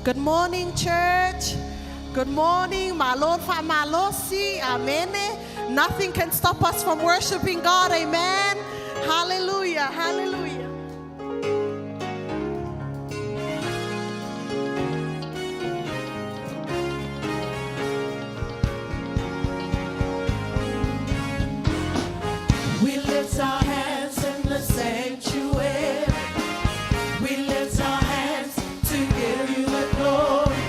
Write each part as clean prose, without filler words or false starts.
Good morning, church. Good morning, my Lord, my Lord, see, amen. Nothing can stop us from worshiping God, amen. Hallelujah, hallelujah. We lift our hands in the sanctuary. We lift our hands to give you the glory.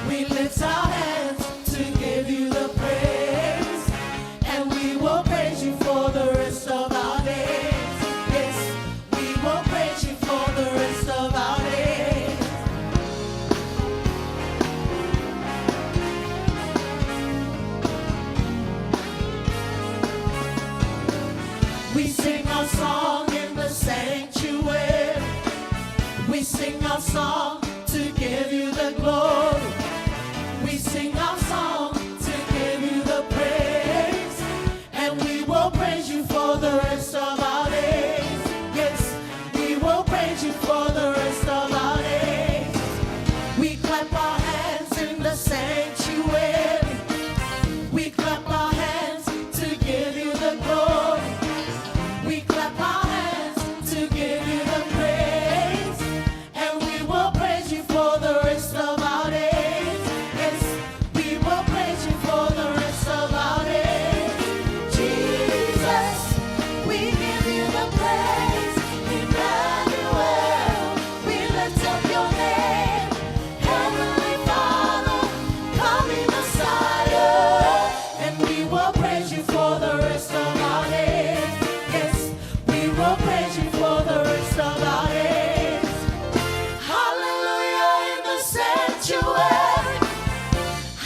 We lift our hands to give you the praise. And we will praise you for the rest of our days. Yes, we will praise you for the rest of our days. We sing our song in the sanctuary. We sing our song to give you the glory. We sing our song to give you the praise. And we will praise you for the rest of our days. Yes, we will praise you for the rest of our days. We clap our hands in the sanctuary. We clap our hands to give you the glory. We clap our hands to give you the praise. And we will praise you for the rest of our days. Yes, we will praise you for the rest of our days. Jesus, we give you the praise. Emmanuel, we lift up your name. Heavenly Father, coming Messiah. And we will praise you for the rest of our days. Yes, we will praise you for the rest of our days. Hallelujah in the sanctuary.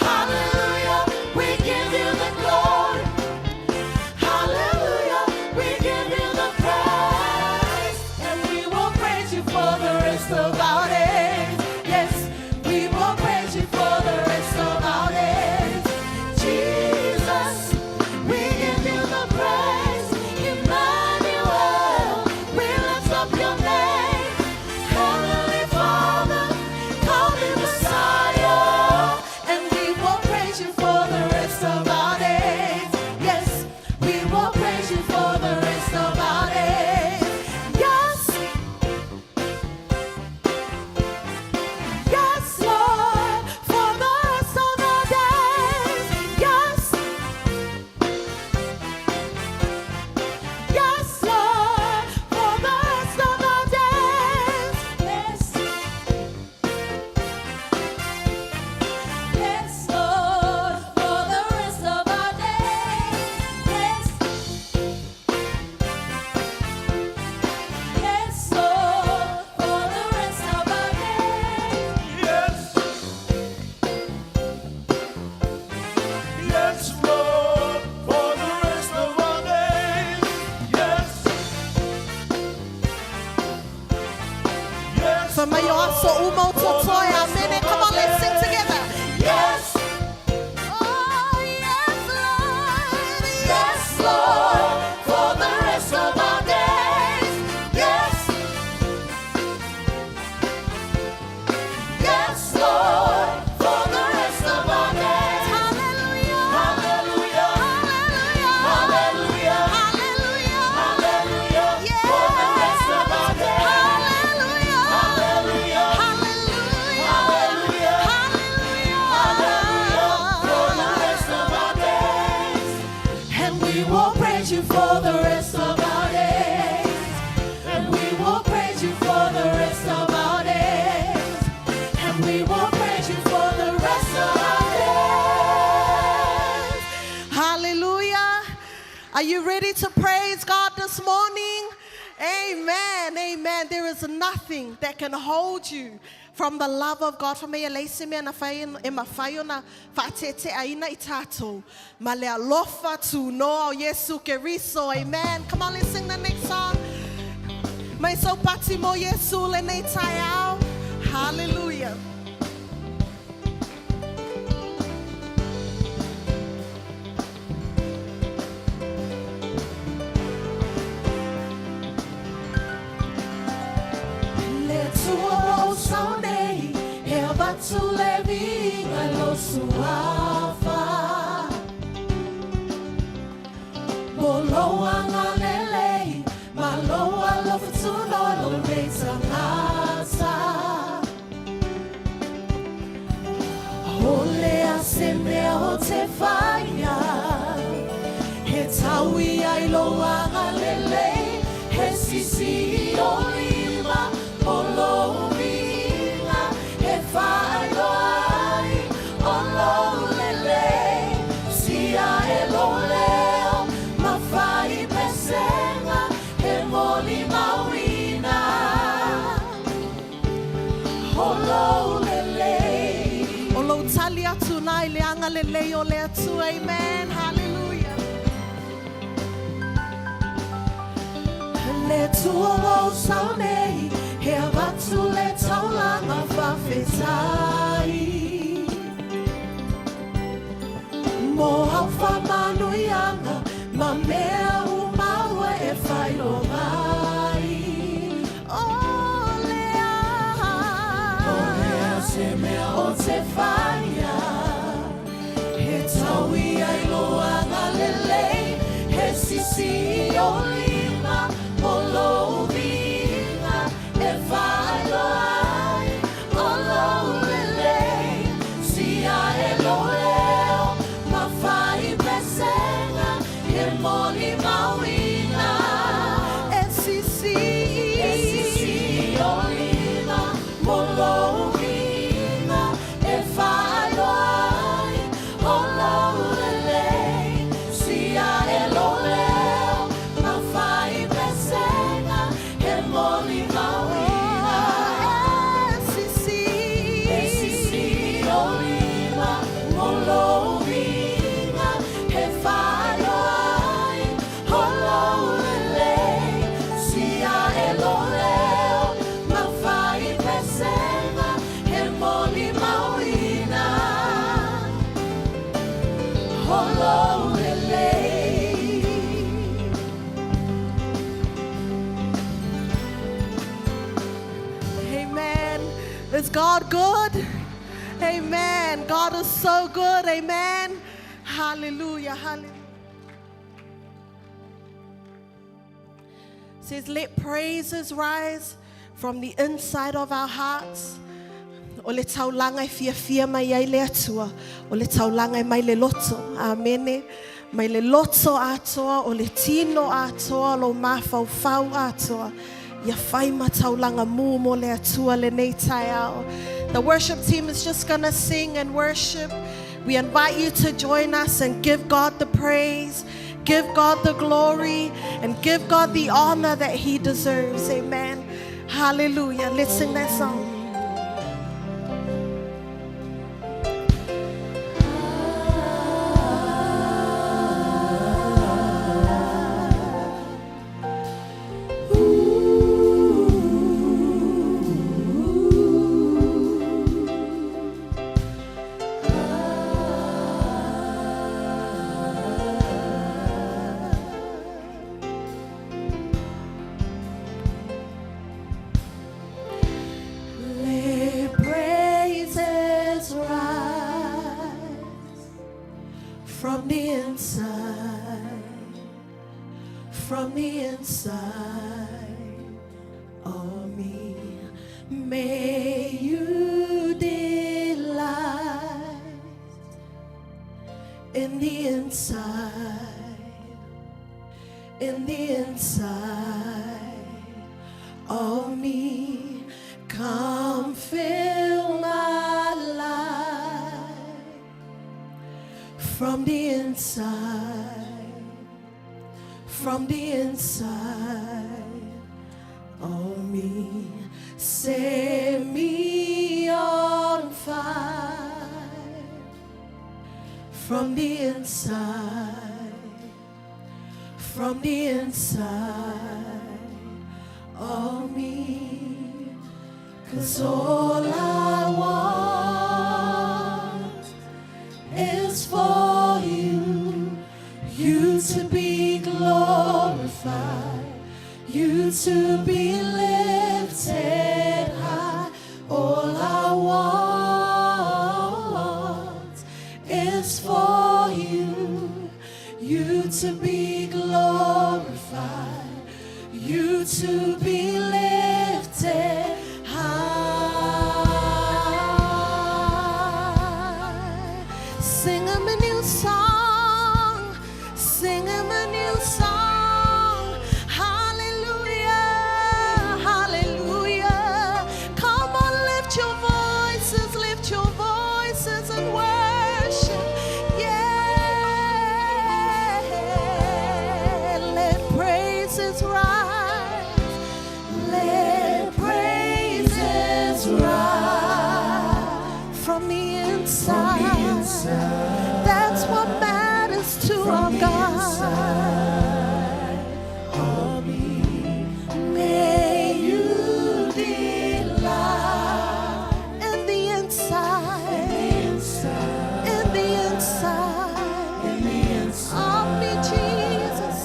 Hallelujah, we give you the glory. Hallelujah, we give you the praise. And we will praise you for the rest of our days. Yes, we will praise you for the rest of our days. Jesus, we give you the praise. Emmanuel, we lift up your name. Heavenly Father, coming Messiah. And we will praise you for the rest of our days. Yes, we will praise you for the rest of our days. Yes, yes, Lord, for the rest of our days. Yes, yes, Lord, for the rest of our days. Yes, yes, Lord, for the rest of our days. Yes, yes, Lord, for the rest of our days. Yes. Yes, Lord, for the rest of our days. Yes. Yes. So may you also umo totoy, amen. Come on, let's sing together. Yes, Oh, yes, Lord. yes, Lord, for the rest of our days. Yes, yes, Lord, for the rest of our days. Hallelujah. Hallelujah, Hallelujah. hallelujah, Hallelujah. hallelujah, for the rest of our days. Hallelujah. Hallelujah, Hallelujah. hallelujah, hallelujah, for the Hallelujah. rest of our days. And we will praise you for the rest of our days. And we will praise you for the rest of our days. And we will praise you for the rest of our days. Hallelujah. Are you ready to praise God this morning? Amen. Amen. There is nothing that can hold you from the love of God. From me, lace me na fayo na fatete aina itato. Male alofa tu no Yesu keriso. Amen. Come on, let's sing the next song. May so patimo Yesu le ne tayao. Hallelujah. Let's all Sunday, tunolo betangasa Ole aseme o te whaia He taui ai loanga lele He sisi o lima o lo minga He whaio ai o lo lele Sia e lo leo ma whai pesenga He moli mawina o lo lele O lo tali atu nai le anga le leo le atu, amen, hallelujah. Le tua o sau nei He avatu le taulanga whawhetai Mo hau whamanuianga Ma mea umaua e whailongai Olea se mea o te whaia He taui ai loanga lelei He sisi o lima o lo vinga E whailo ai o lo lelei Sia e lo leo ma whai pesenga He moli mawina E sisi o lima mo lo vinga E whailo ai o lo lelei Sia e lo leo ma whai pesenga He moli mawina sisi o lima mo lo vinga He whailo ai o lo lelei Sia e lo leo ma whai pesenga He moli mawina o lo lelei Amen. Is God good? Amen. God is so good. Amen. Hallelujah. Hallelujah. It says, let praises rise from the inside of our hearts. O le taulanga e fia mai ai le atua. O le taulanga e mai le loto. Amene. Mai le loto atoa. O le tino atoa. Lo mafau atoa. Ia whai mataulanga mū mo le atua le nei tai ao. The worship team is just going to sing and worship. We invite you to join us and give God the praise, give God the glory, and give God the honor that He deserves. Amen. Hallelujah. Let's sing that song. Let praises rise from the inside of me. May you delight in the inside of me. Come fill my life from the inside of me. Set me on fire from the inside of me. 'Cause all I want is for you to be glorified, you to be lifted high. All I want is for you to be glorified, you you to be lifted high. Sing him a new song. Sing him a new song. Hallelujah. Hallelujah. Come on, lift your voices. Lift your voices and worship. Yeah. Let praises rise. Let praises rise from the inside. That's what matters to our God. May you delight in the inside, in the inside of me, Jesus.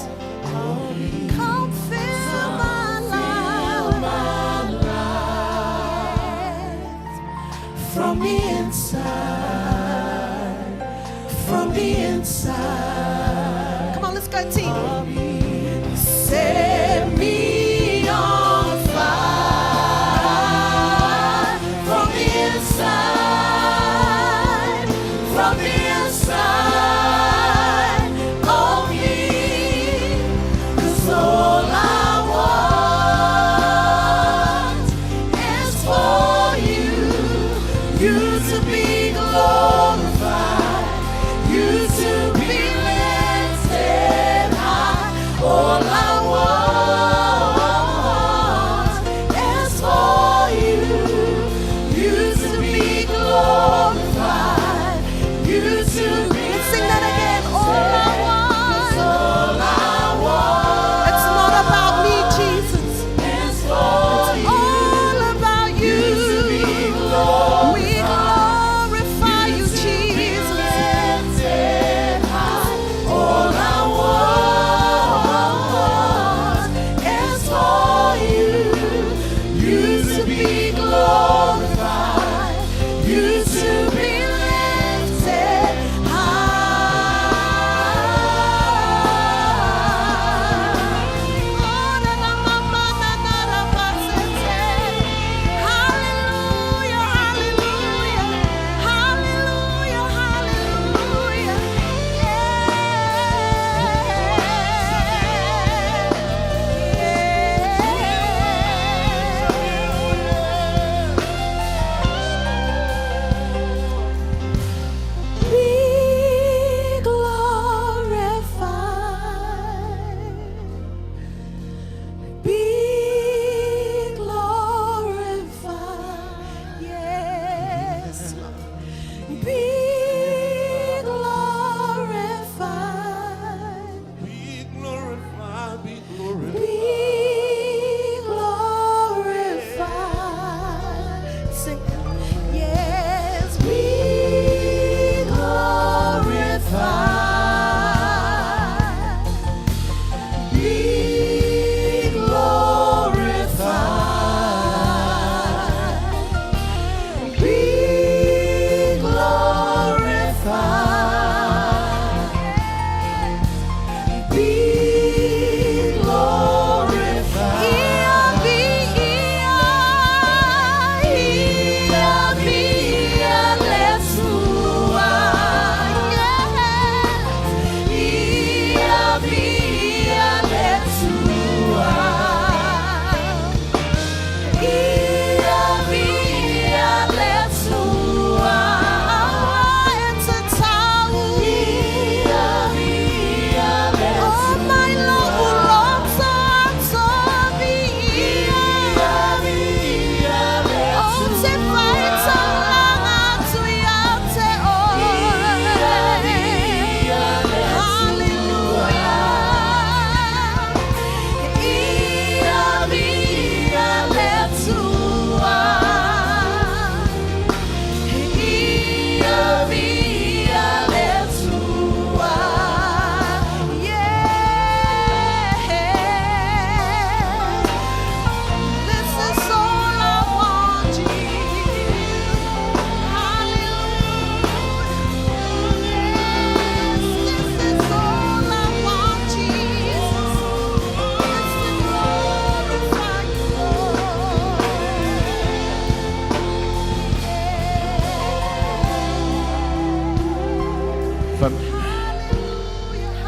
Come fill my life From the inside, from the inside. Come on, let's go, team. Set me on fire from the inside of me. 'Cause all I want is for you to be glorified.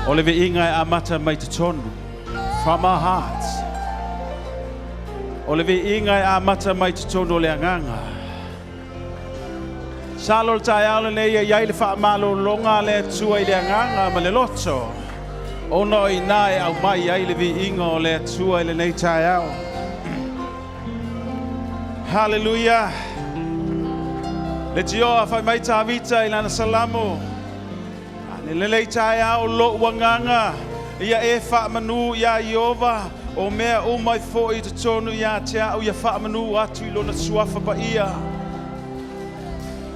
O le inga e amata mai te tonu. From our hearts. O le inga e amata mai te tonu o le anganga. Salo le tai ala nei ia le wha malo longa le tua i le anganga ma le loto. O no i nai au mai ai le inga o le tua i le nei tai au. Hallelujah. Le tioa whai mai tā vita i lana salamo. Le lei tai au lo wanganga. Ia e wha manu ia Iova. O mea o mai fo i te tonu ia te au ia wha manu atu i lona suafa pa ia.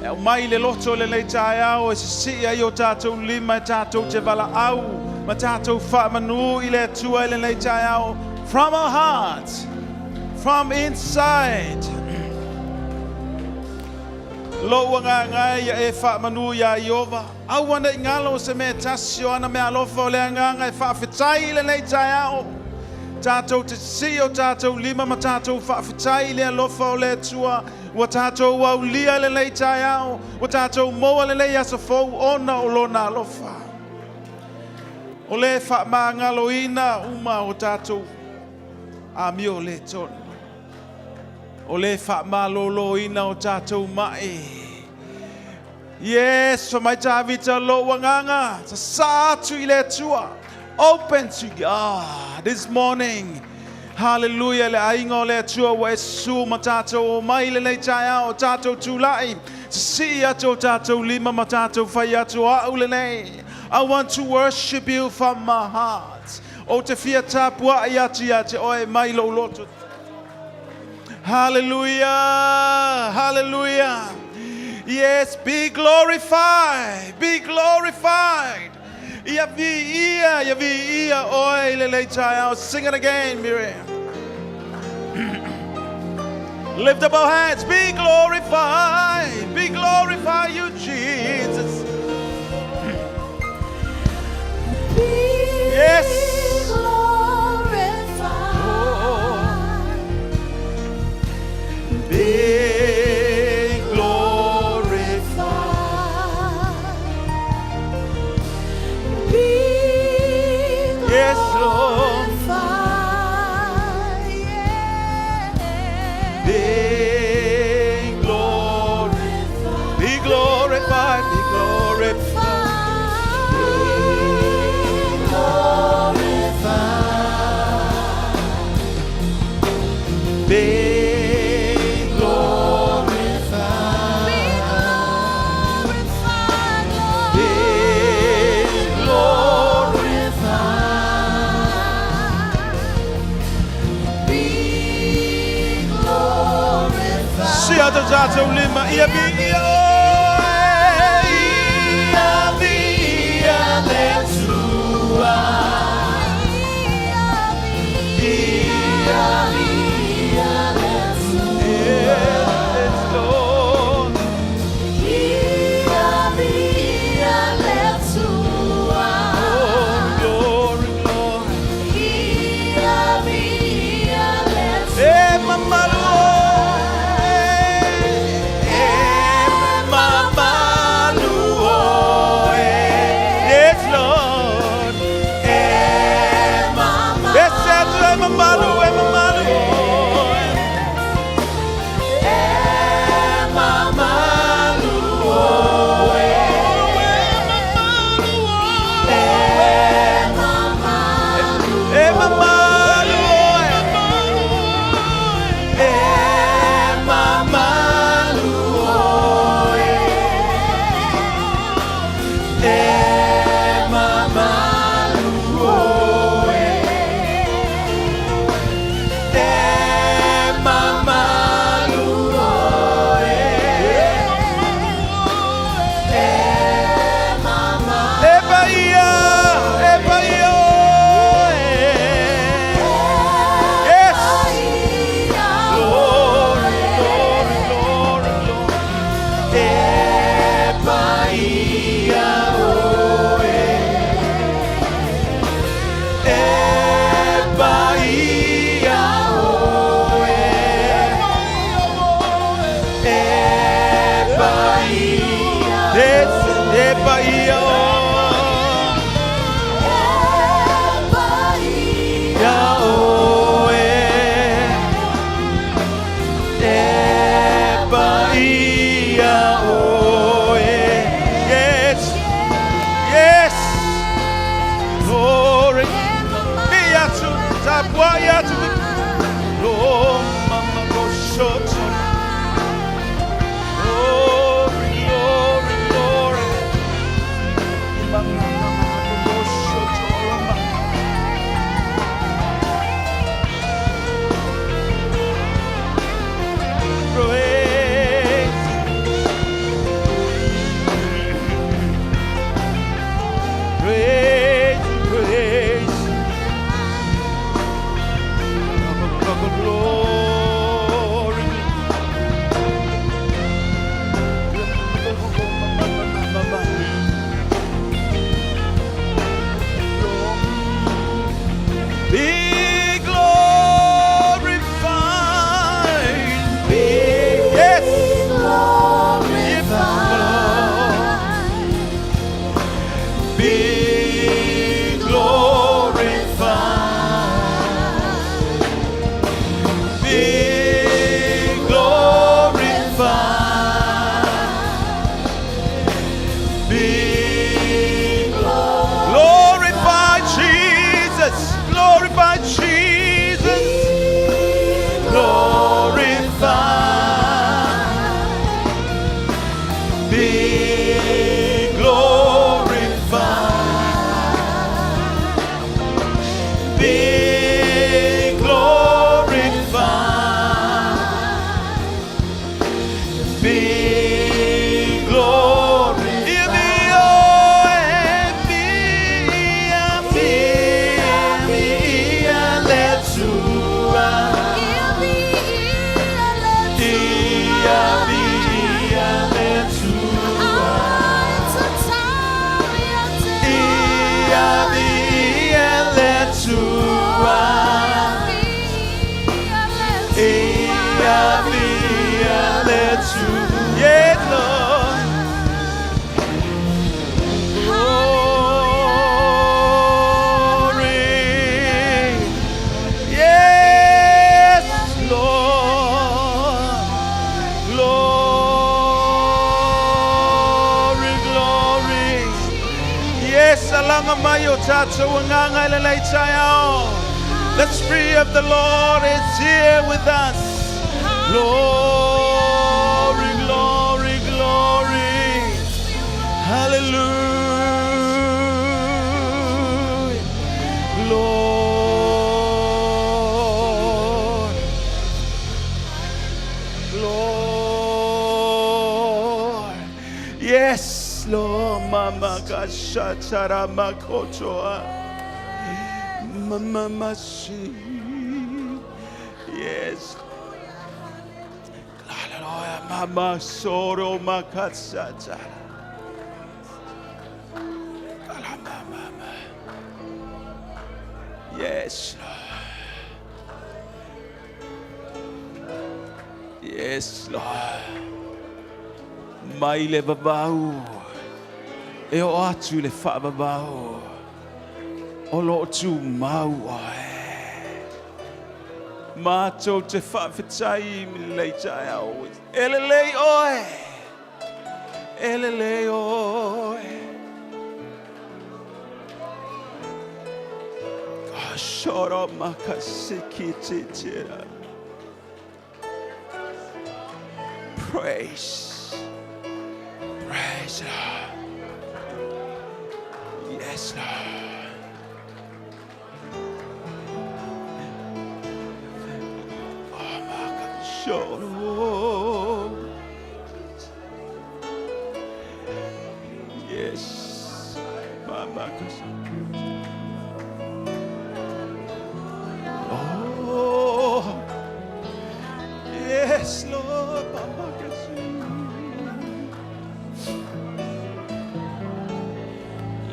E o mai le loto le lei tai au e se si ai o tātou lima e tātou te wala au. Ma tātou wha manu i le tua i le lei tai au. From our hearts. From inside. Lo wanga ngai ia e wha manu ia Iova. Au wana i ngalo se me tasio ana me alofa o le anganga e wha whitai le nei tai au. Tātou te si o tātou lima ma tātou wha whitai le alofa o le tua. Wa tātou au lia le nei tai au. Wa tātou moa le nei asa fau ona o lona alofa. O le wha maa ngalo ina uma o tātou a mio le tonu. O le wha malolo ina o tātou mai. Yes, mai tā vita lo wanganga. Sa sātu i le tua. Open to God this morning. Hallelujah. Le ainga o le tua wa esu ma tātou o mai le nei tai au o tātou tūlai. Sa si atu o tātou lima ma tātou whai atu au le nei. I want to worship you from my heart. O te fia tāpua i atu ia te oe mai lo loto. Hallelujah, hallelujah. Yes, be glorified, be glorified. Ia vi ia, oi le lei tai au. Sing it again, Miriam. Lift up our hands, be glorified, you Jesus. Yes. Be glorified. Yes, Lord. Be glorified. Be glorified. Be glorified. Be Tātou lima ia vi ia le tua yes Lord glory mama glory. Be glorified. Yes. Be glorified. Be glorified. Be glorified, Jesus. Glorify Jesus. Glorified. Be glorified. Be glorified. Be glorified. Yes, Lord. Glory. Yes, Lord. Glory, glory. Yes, alanga mayo tato wanganga ilalay tayo. The Spirit of the Lord is here with us. Glory, glory, glory. Hallelujah. Lord. Lord. Yes, Lord. Mama kashatara makotoa. Mama mashi. Yes. Hallelujah. Mama soro makasata. Yes, Lord. Yes, Lord. Mai le babau. E o atu le wha babau. O lo tu mau ai. Mātou te whawhitai mi lei tai au. Elelei oe. Elelei oe. Shora makasiki te tira. Praise. Praise Lord. Yes, Lord. Oh, makashoro. Yes. Mama Oh, yes, Lord. Mama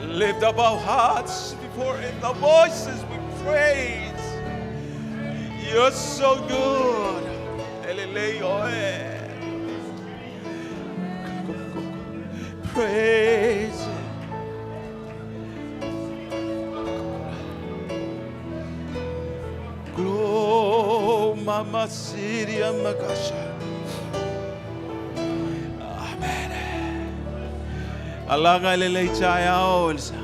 lift up our hearts before Him, the voices we praise. You're so good. Praise. Glory, Mama Siria Magasha. Alanga lelei tai aolsa.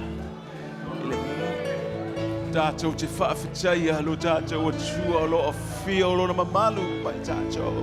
Tātou te whawhitai alo tātou o tua o lo o whio o lo na mamalu pai tātou.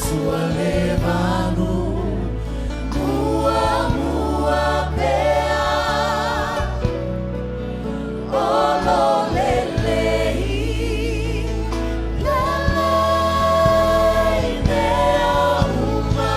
sualevanu mua pea ololelei lelei mea uma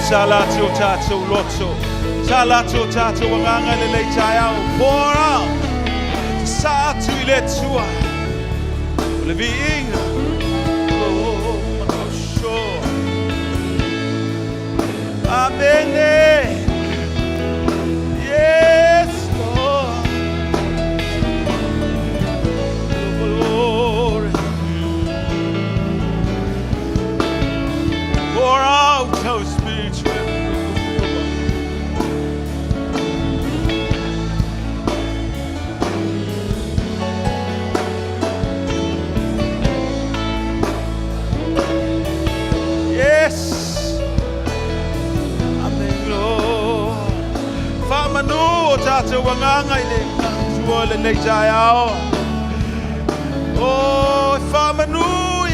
Salatu tatu loto, salatu tatu wanganga lele chayao. Pour out, satu letua, living. Oh, sure. Amen. Yes, Lord. Glory. Pour out, oh Spirit. Yes. Amen, Lord. Famanu tatu wanganga ile suole le jayao. Oh, famanu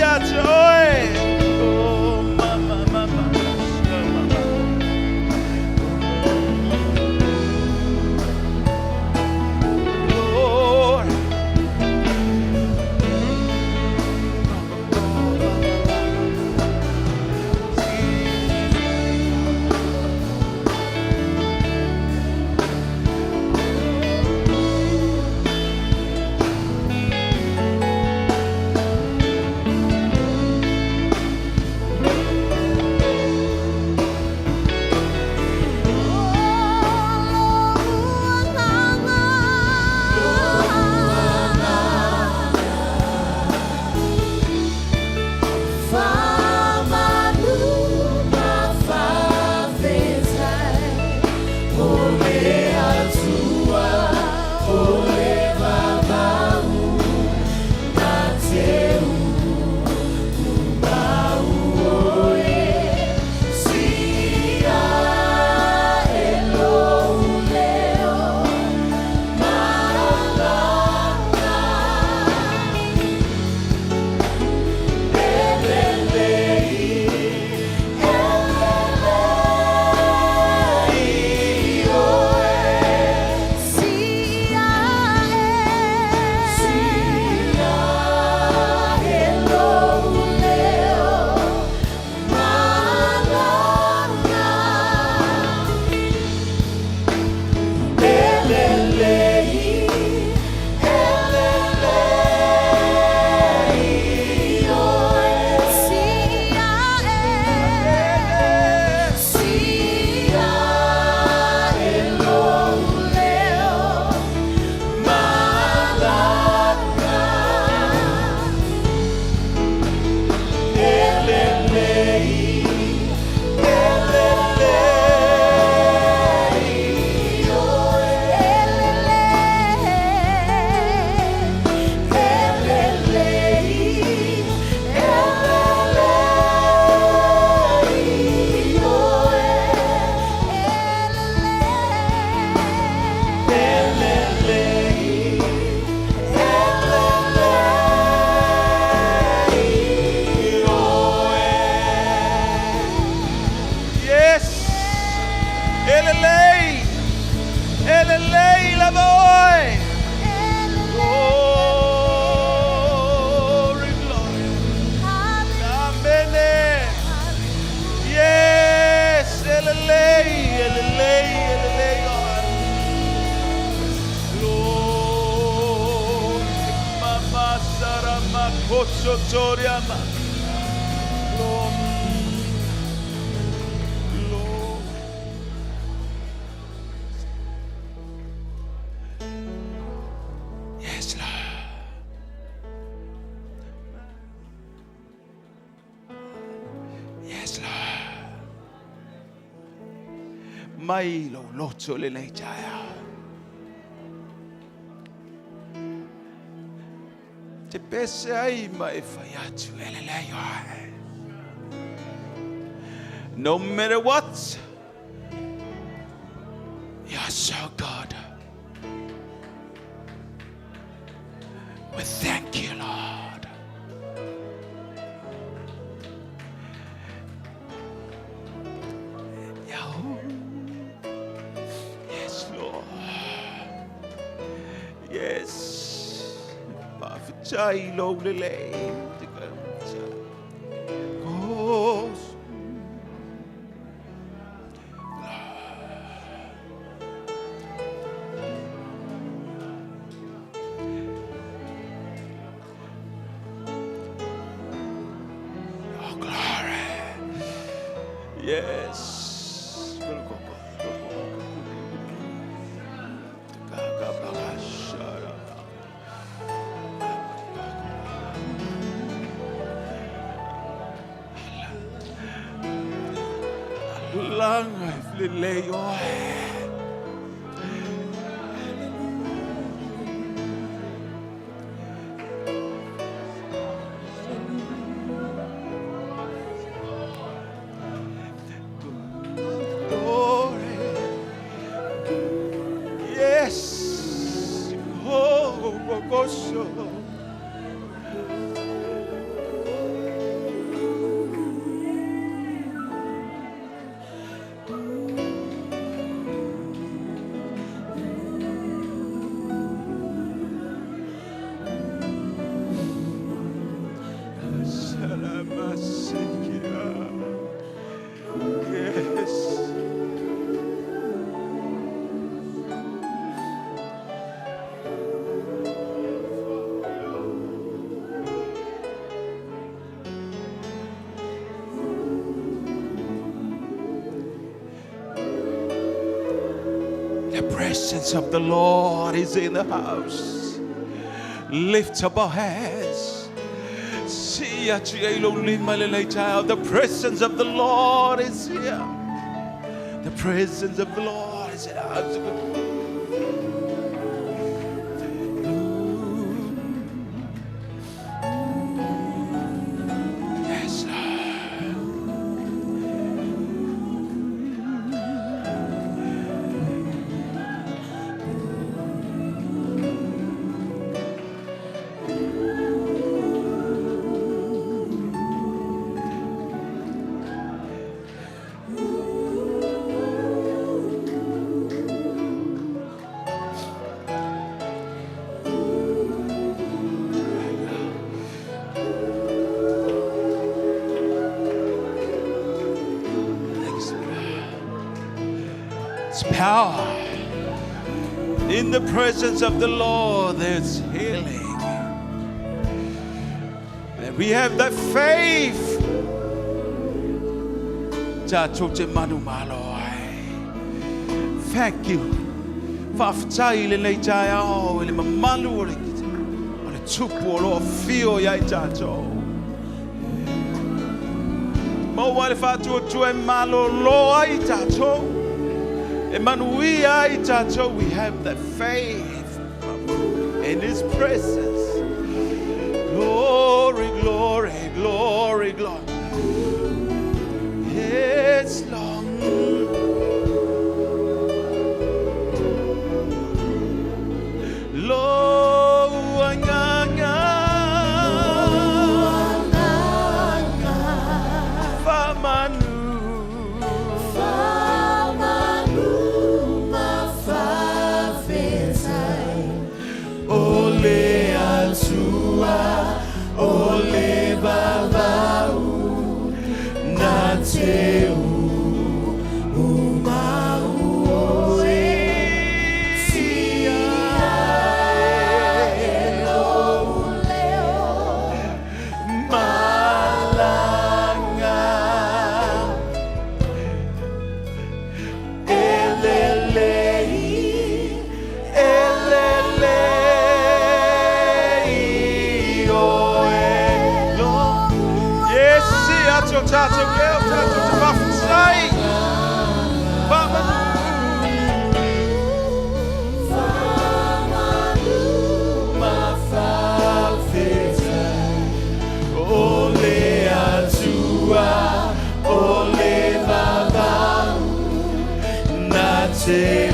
ya joy. Oh, mama. Lord. Kosotoriama. Lord. Yes, Lord. Yes, Lord. Mai lo loto le nei jaya. Te pese ai mai fayatu elele. No matter what, you're so good. We thank you, Lord. Yes, Lord. Yes. Mafachai lo lele. Yes. Lang lay your hand. The presence of the Lord is in the house. Lift up our hands. See the presence of the Lord is here. The presence of the Lord is in the house. Yes, Lord. Power. In the presence of the Lord, there's healing. And we have that faith. Thank you. Emmanuel, we have that faith in His presence. Glory, glory, glory, glory. Yes, Lord. Lord, ole babau nateu umau sia elo leo ato tātou leo tātou te whawhitai. Whamanu. Ole atua, ole vavau, na te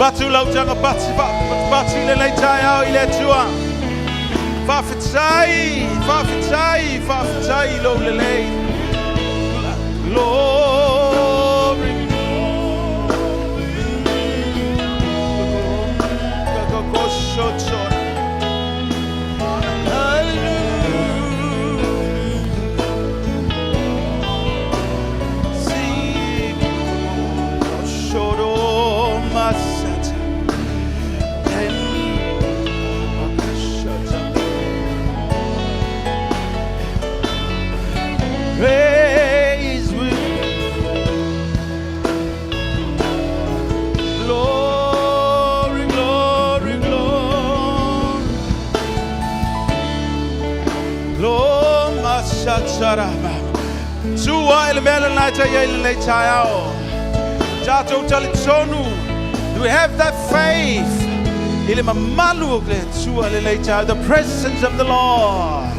Batu lau janga batu le lei tai au i le tua. Whawhitai lo le lei. Glory, glory. Praise with glory, glory, glory. Glory, Masacharaba. Tua ele mele naita ele leitai ao. Jato talitonu. Do we have that faith? Ele mamalu le tua le leitai. The presence of the Lord.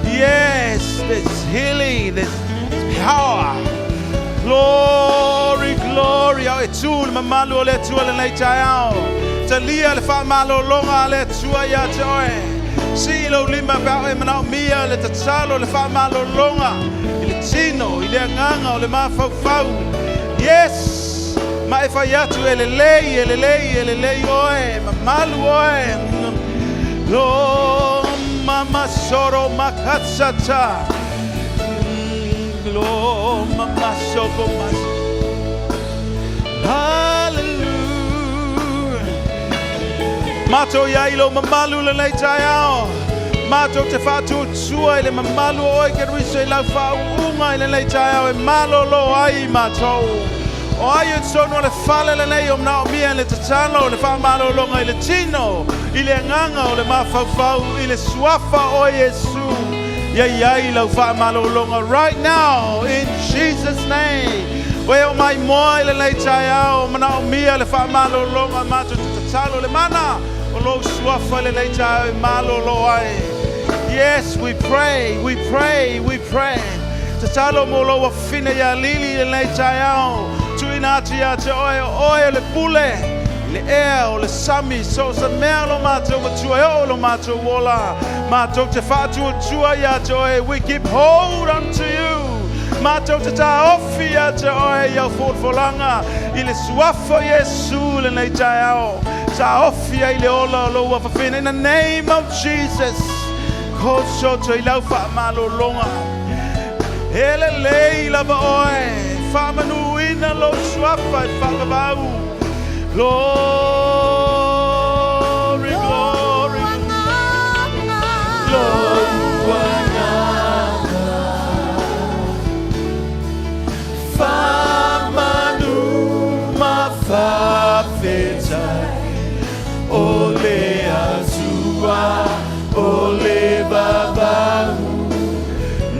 Yes, there's healing, there's power. Glory, glory. Au e tu le mamalu le tua le leitai ao. Talia le whamalo longa le tua ia te oe. Si lo lima bao e manao mia le tatalo le whamalo longa. I le tino, I le anganga o le mawhauwhau. Yes, ma e whai atu e le lei oe. Mamalu oe. Lo mama soro makatsata. Lo mama soko mas. Hallelujah. Mato ya ilo mamalu le leitai ao. Mato te whātua tua i le mamalu oi ke ruiso i lau whaunga i le leitai au e malo lo ai mato. O ai e tonu le whale le nei o mnao mia le tatalo le whamalo longa i le tino i le nganga o le mawhauwhau i le suafa o Yesu. Ia lau whamalo longa right now in Jesus' name. Oe o mai moa i le leitai au mnao mia le whamalo longa mato te tatalo le mana o lo suafa le leitai au e malo lo ai. Yes, we pray. Tatalo mo lo wafine ya lili le leitai au. Tuinati ya te oe le pule. Le ea o le sami. So sa mea lo mato matua e o lo mato wola. Mato te whatua tua ya te oe. We keep hold unto you. Mato te ta ofi ya te oe ya forfolanga. I le suafo Yesu le leitai au. Ta ofi ya i le ola lo wafafine. In the name of Jesus. Ko soto I lau whaamalo longa. Ele lei lava oe. Whamanuina lo suafa I whakavau. Glory, glory. Whamanu mawhawhetai. Ole azua, ole vavau.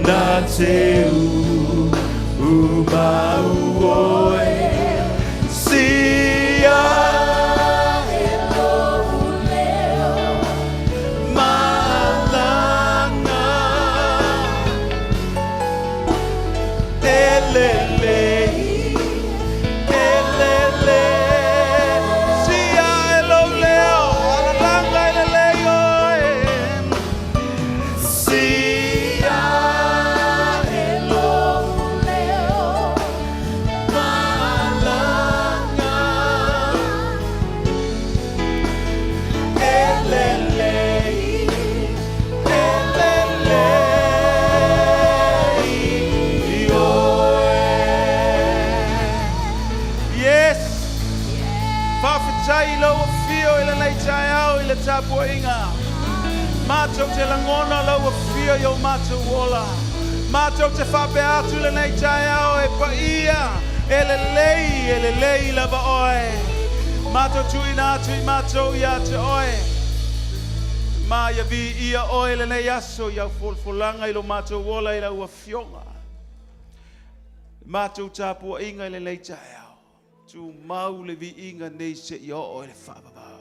Na te umau. Mātou te langona lau a whia yo mātou wola. Mātou te whape atu le nei tai au e pa ia. E le lei lava oe. Mātou tui nā tui mātou ia te oe. Mā ia vi ia oe le nei aso iau folfolanga ilo mātou wola i lau a fionga. Mātou tāpua inga i le nei tai au. Tu mau le vi inga nei se i oe le whapapau.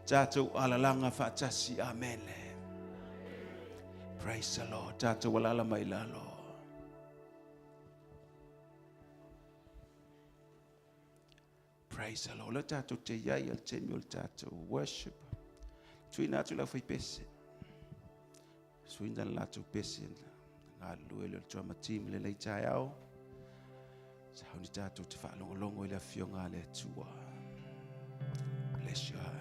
Tātou alalanga whaatasi, amen. Praise the Lord. Tātou alala mai lalo. Praise the Lord. Le tātou te iai al temi o le tātou worship. Tuina atu lau whai pese. Suina lātou pese. Ngā lue le tua matim le lei tai au. Hauni tātou te whaalongolongo i le fionga le tua. Bless your heart.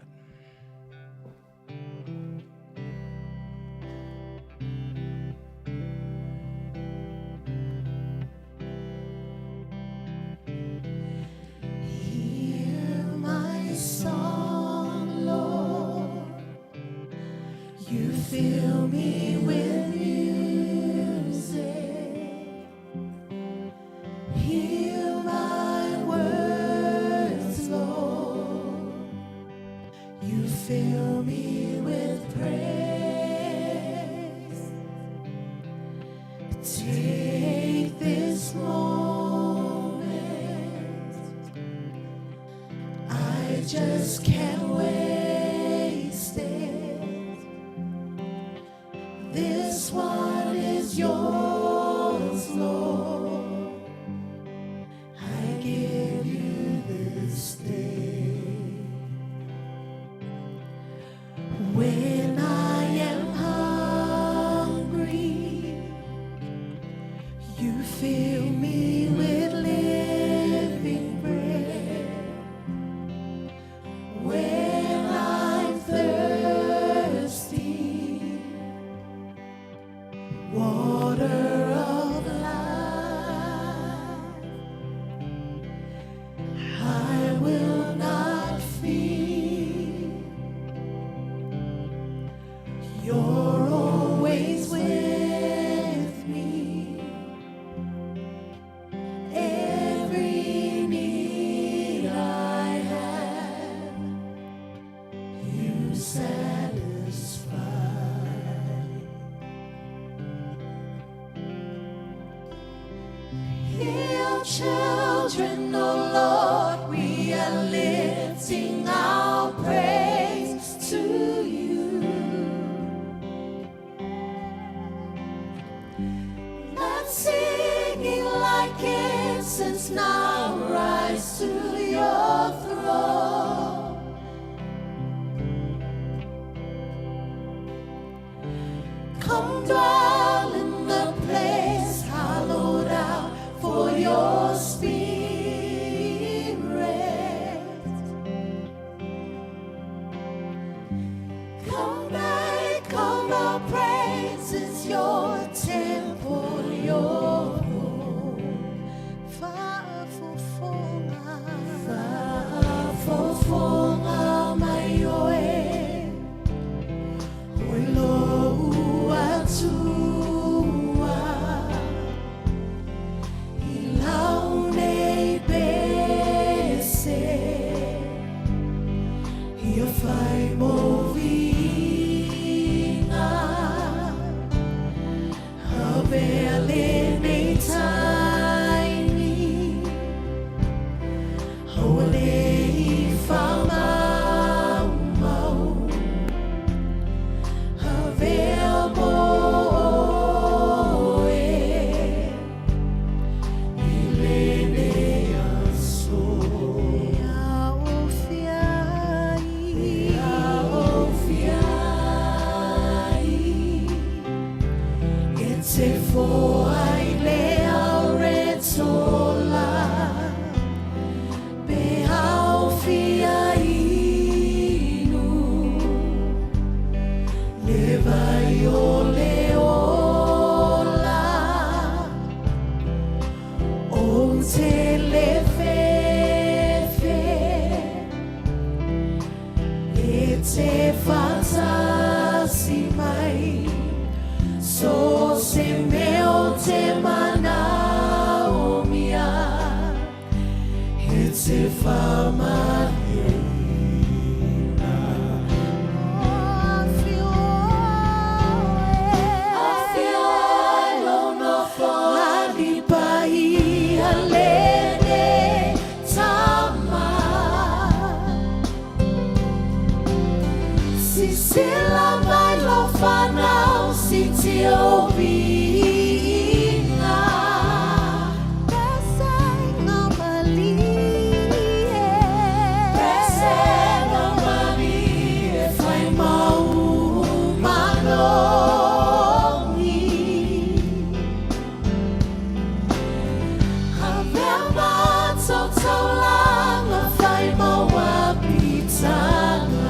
Fill me with music, hear my words, Lord. You fill me with praise. Take this moment, I just can't waste it. This one is yours, Lord. I give you this day. When I am hungry, you fill me with living bread. When I'm thirsty, water of life, I will not fear. You're always with me. Every need I have, you satisfy. Hear children, oh Lord, we are lifting our praise to you. Not singing like incense, now rise to your throne. Come dwell in the place hallowed out for your spirit. Come make of our praises your temple, your home. Far for Te fantasi mai so se meo te mana o mia he te fama Sila mai lo whanau si te ovinga Pese ngā mali Pese ngā mali e whai mau manongi A mea mātou taulanga whai mau apitanga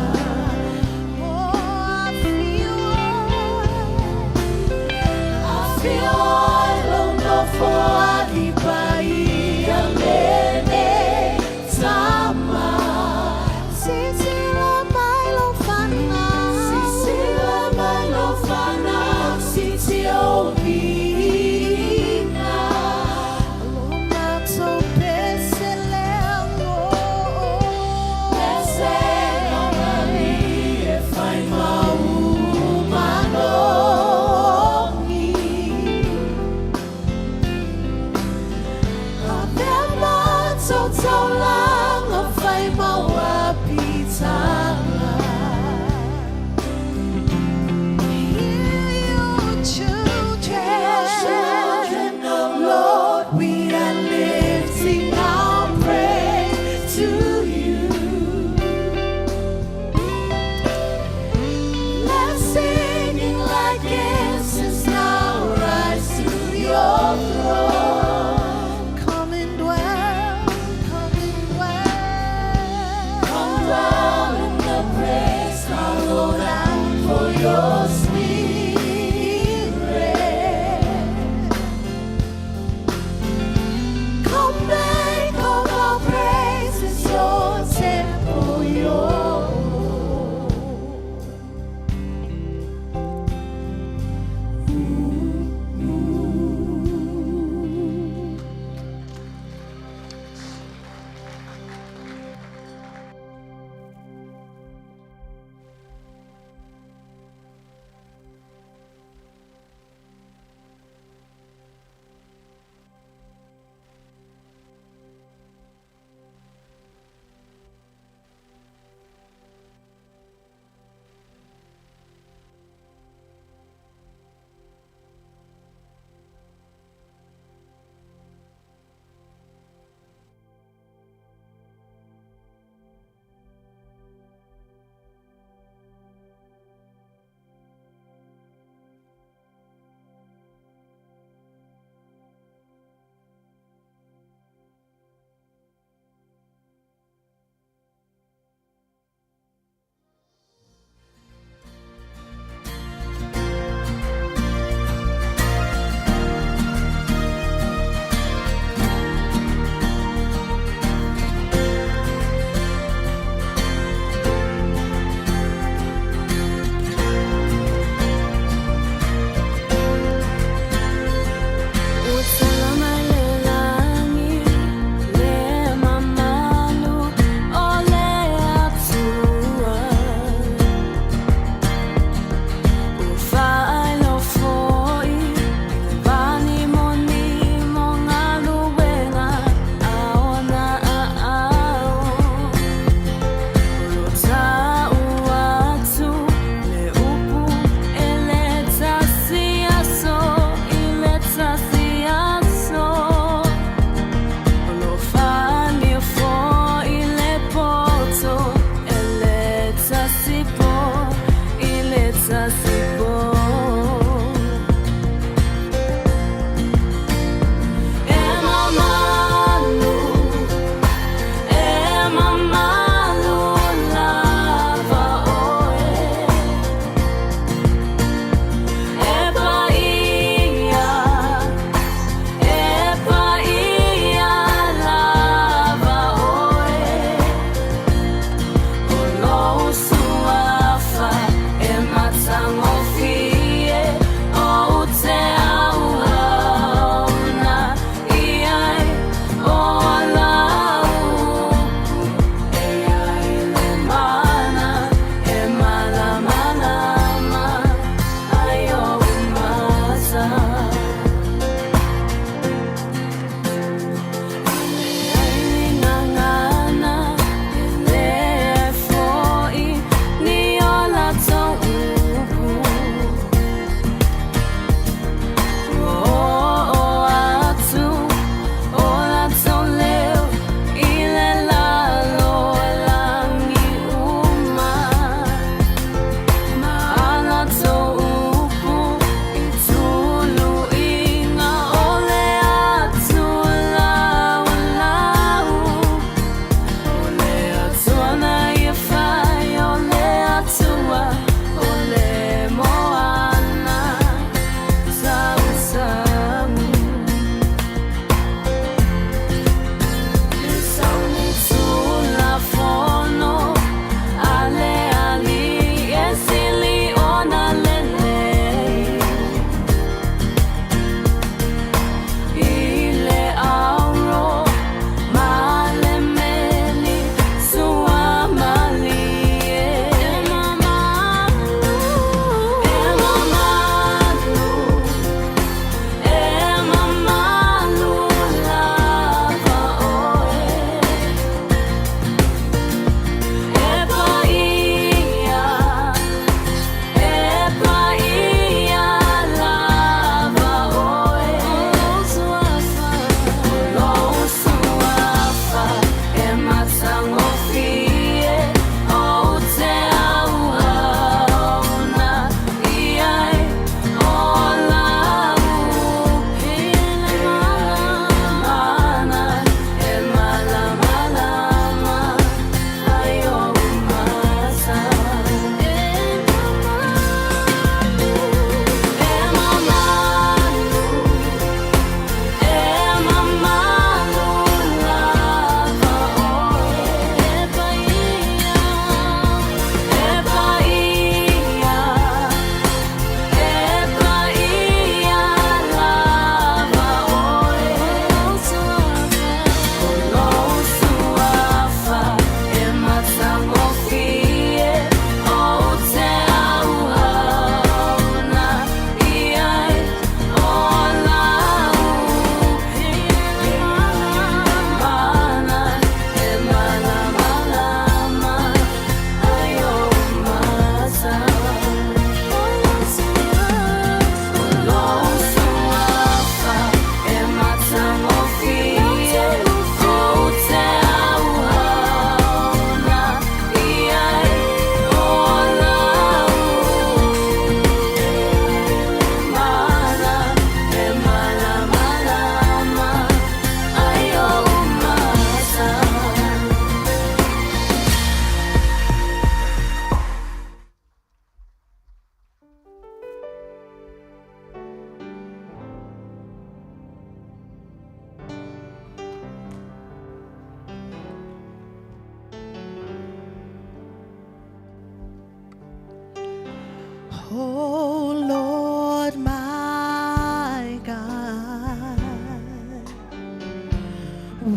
Oh Lord, my God,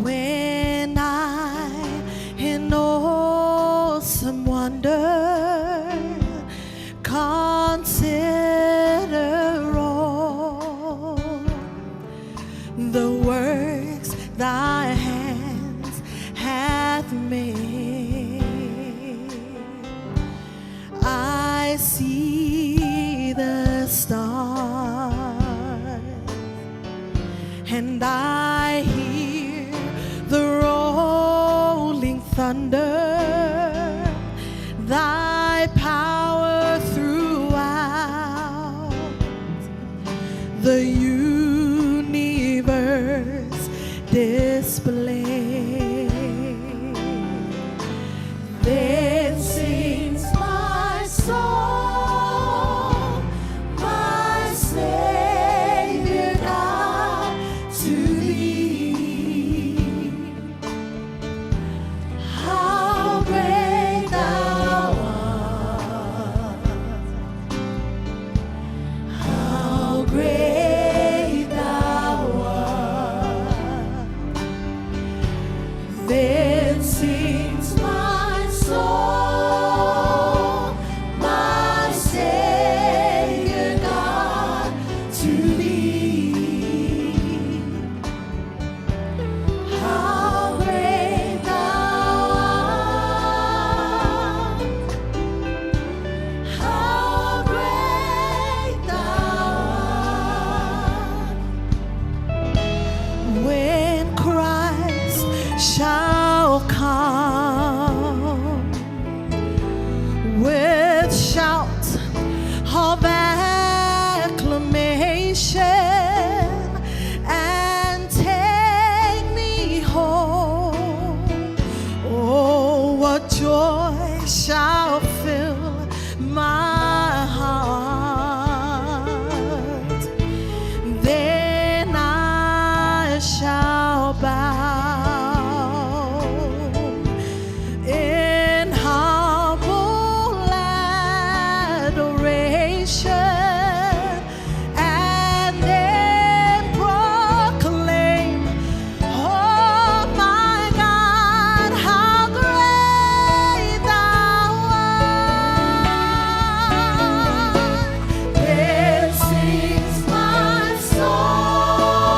when I in awesome wonder consider all the works thy hands hath made, I see the stars and I hear the rolling thunder, thy power throughout the universe display. Then sings my soul, my Savior God, to thee. How great thou art, how great thou art. Then sings my soul, my Savior God, to thee. How great thou art, how great thou art. When Christ shall come with shouts of acclamation and take me home, oh, what joy shall fill my heart. Then I shall bow in humble adoration and then proclaim, oh my God, how great thou art. Then sings my soul,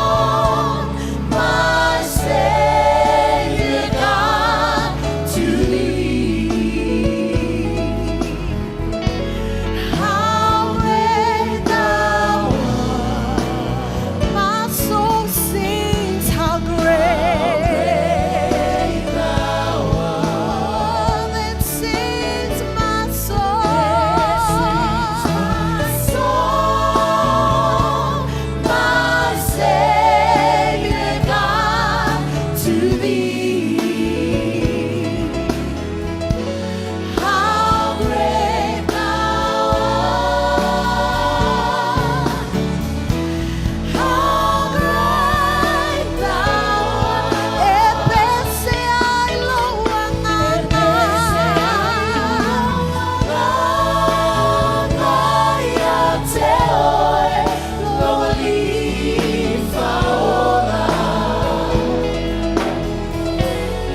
my Savior God, to thee. How great thou art. My soul sings, how great thou art. Then sings my soul, my Savior God, to thee. How great thou art, how great thou art. Epese ay loangana, ngaya te oe, lolifa ora.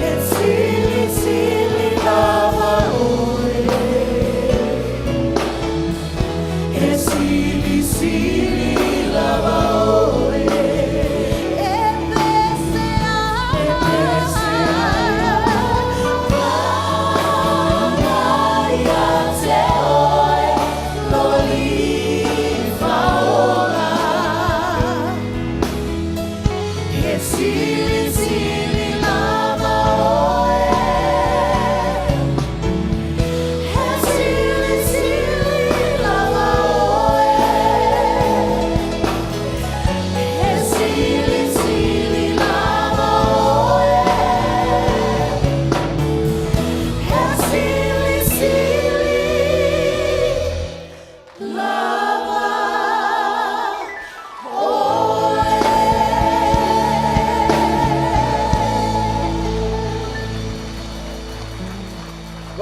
It's silly, silly lava oe. It's silly, silly lava oe. Epese ay, ngaya te oe, lolifa ora. It's silly, silly lava oe. It's silly, silly lava oe. It's silly, silly lava oe. It's silly, silly lava oe.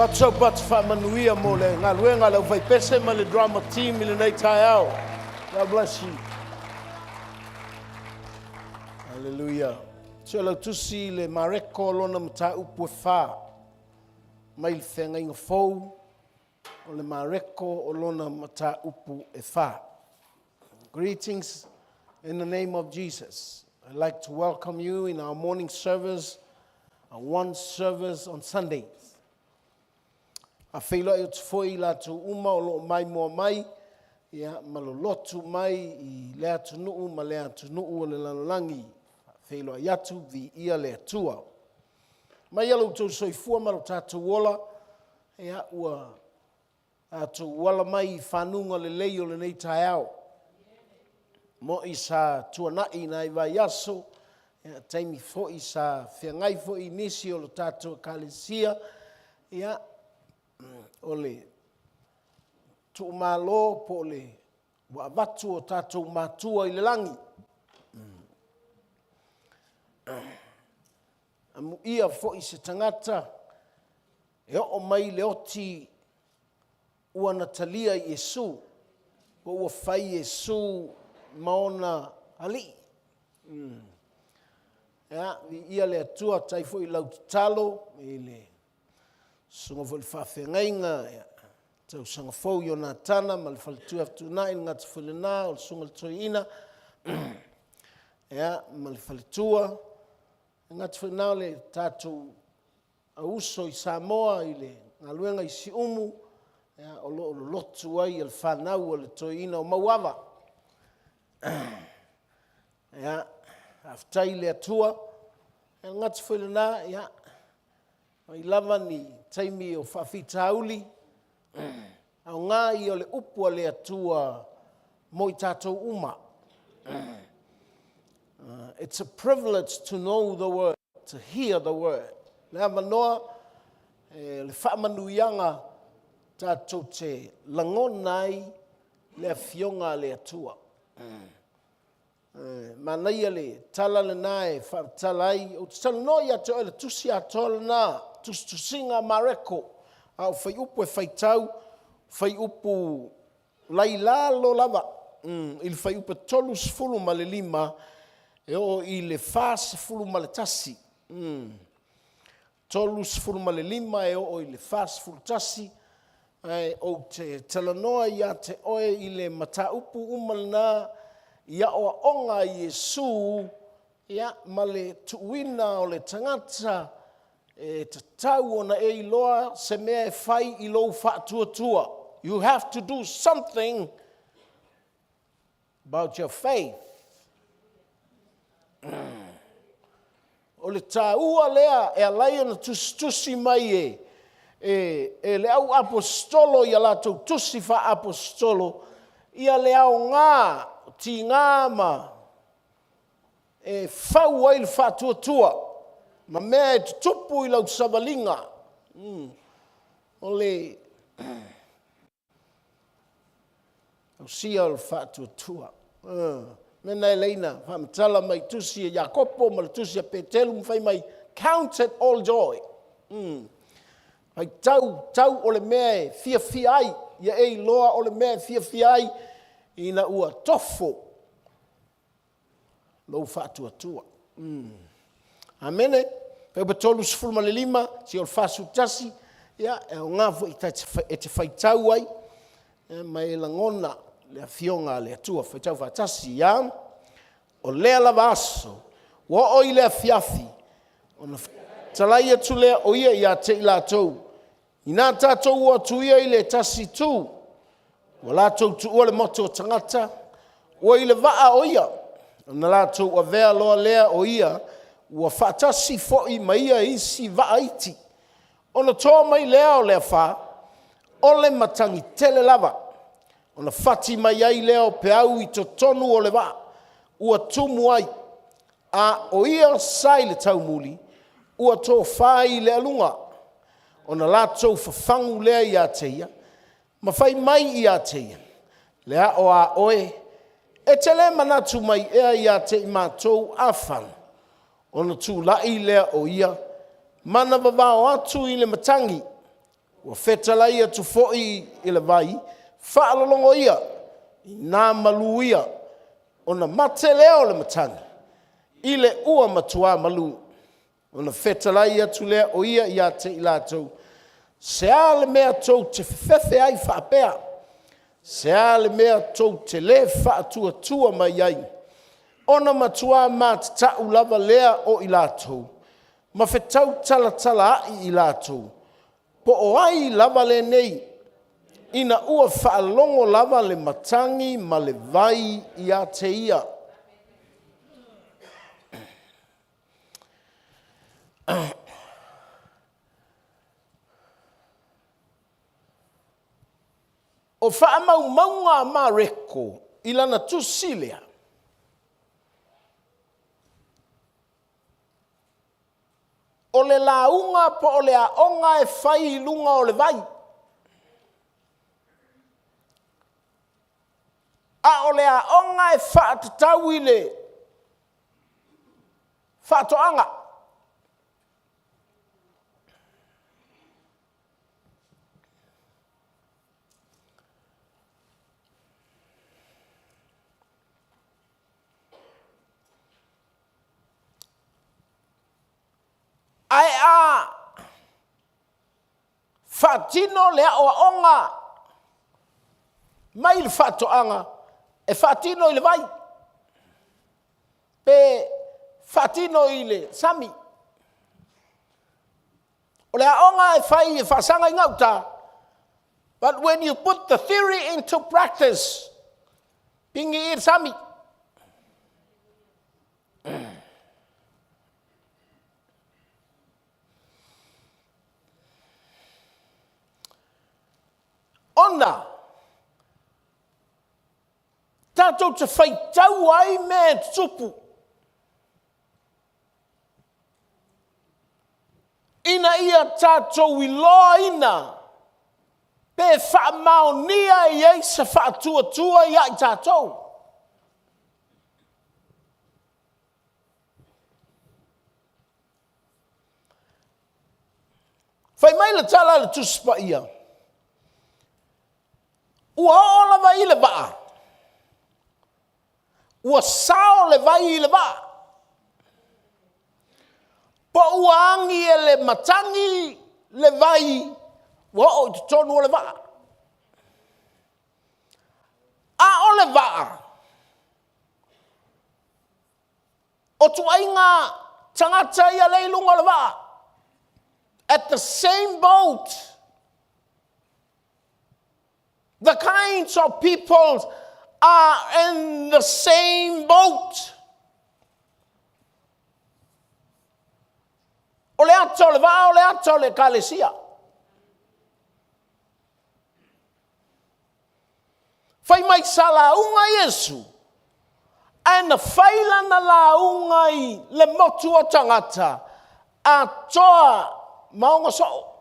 Not so much whamanuia mo le ngā luenga lau whai pese ma le drama team i le nei tai au. God bless you. Hallelujah. So lau tusi le mareko lona mata upu e wha. Mai le whenga inga fau. O le mareko o lona mata upu e wha. Greetings in the name of Jesus. I'd like to welcome you in our morning service, our one service on Sundays. A whaila e tufoi la tu uma o lo mai mua mai, ia malolotu mai I lea tunuu ma lea tunuu o le lanolangi. Whaila yatu vi ia lea tua. Mai alu tau soifua maro tātou wola, ia ua tātou wala mai whanunga le lei o le nei tai au. Mo I sa tuanai na I vai aso, taimi fo I sa whiangai fo I nisi o lo tātou kalesia, ia ole tu malo po le wa watu o tātou matua I le langi. Amu ia fo I se tangata, e o mai le oti ua natalia I Yesu, po ua whai Yesu maona ali. Ya, ia le atua tai fo I lau talo, I le sunga fo I whawhengainga, tau sanga fau I o nā tana, ma le whalitua aftunai, ngata whalina, o sunga le toiina, ya, ma le whalitua, ngata whalina le tātou a uso I Samoa, I le ngaluenga I si umu, ya, o lo lotu ai, al whanau, o le toiina o mauawa. Ya, aftai le atua, ngata whalina, ya, I lava ni taimi o whawhitauli, au ngā I o le upua le atua mo I tātou uma. It's a privilege to know the word, to hear the word. Lea manoa, le whamanuianga tātou te langonai le fionga le atua. Manaia le tala le nae whaatalai, o te tala noi ato ele tusi atola nā, tusinga mareko, au whai upu e whai tau, whai upu laila lo lava, I le whai upu tolu sfulu ma le lima, e o I le fās fulu ma le tasi. Tolu sfulu ma le lima, e o I le fās fulu tasi, o te tala noa ia te oe I le mata upu umalina, ia o onga Yesu, ia ma le tuina o le tangata, te tau ona e iloa, se mea e whai I lou whaatua. You have to do something about your faith. O le tāua lea, e alai ana tusi mai e le au apostolo, ia latou tusi wha apostolo, ia le au ngā, ti ngā ma e whau ai le whātua, ma mea e tupu I lau savalinga. O le au sia o le whātua. Mena e leina, whamatala mai tusi e Jakopo, ma le tusi e Petelu, mwhai mai, count it all joy. Hai tau o le mea e fia ai, ia e loa o le mea e fia ai, ina ua tofo lou whātua. Amene, peo betolu sifuru ma le lima, si o le whāsu tasi, ia, e o ngāfo e te whaitau ai, mai e langona le fionga le atua, whaitau whātasi, ia, o lea lava aso, wa o I lea fiafi, o na talai atu lea o ia te ila tau, ina tātou ua tuia I le tasi tū, wa lātou tuua le moto o tangata, ua I le vaa o ia, na lātou ua vea loa lea o ia, ua whaatasi fo'i maia isi vaa iti. Ona toa mai lea o lea wha, o le matangi tele lava, ona whati mai ai lea o peau I to tonu o le vaa, ua tumu ai, a o ia sai le taumuli, ua tō whai le alunga, ona lātou whawhangu lea I a teia, ma whai mai I a teia, lea o a oe, e te le manatu mai ea I a te I mātou a whanu, ona tū lai lea o ia, mana wawao atu I le matangi, ua fetala ia tu fo'i i le vai, whaalolongo ia, i nā malu ia, o na mate leo le matanga, i le ua matua malu, o na fetala ia tu lea o ia ia te i lātou, se a le mea tau te whewhe ai whaapea, se a le mea tau te le whaatua tua mai ai, ona matua mā te tau lava lea o i lātou, ma whetau tala tala ai i lātou, po o ai lava le nei, ina ua whaalongo lava le matangi ma le vai i a te ia. O whaamau maunga ma reko i lana tusilea. O le launga po o le aonga e whai lunga o le vai. A o le aonga e whaatatau i le whaatoanga. Ai a whaatino lea o aonga mai le whaatoanga e whaatino i le vai. Pe whaatino i le sami. O le aonga e whai e whaasanga i ngauta. But when you put the theory into practice, pingi i sami. Ona, tātou te whaitau ai me tupu. Ina ia tātou i loa ina, pe whaamaonia i ei sa whaatua i ai tātou. Whai mai le tala le tuspa ia. Ua ola vai le vaa. Ua sao le vai le vaa. Po ua angi e le matangi le vai. Ua o te tonu o le vaa. A o le vaa. O tu ainga tangata ia leilunga o le vaa. At the same boat. The kinds of people are in the same boat. O le ato le va, o le ato le kalesia. Fai mai sa launga Yesu. Ana faila na launga i le motu o tangata. A toa maunga so.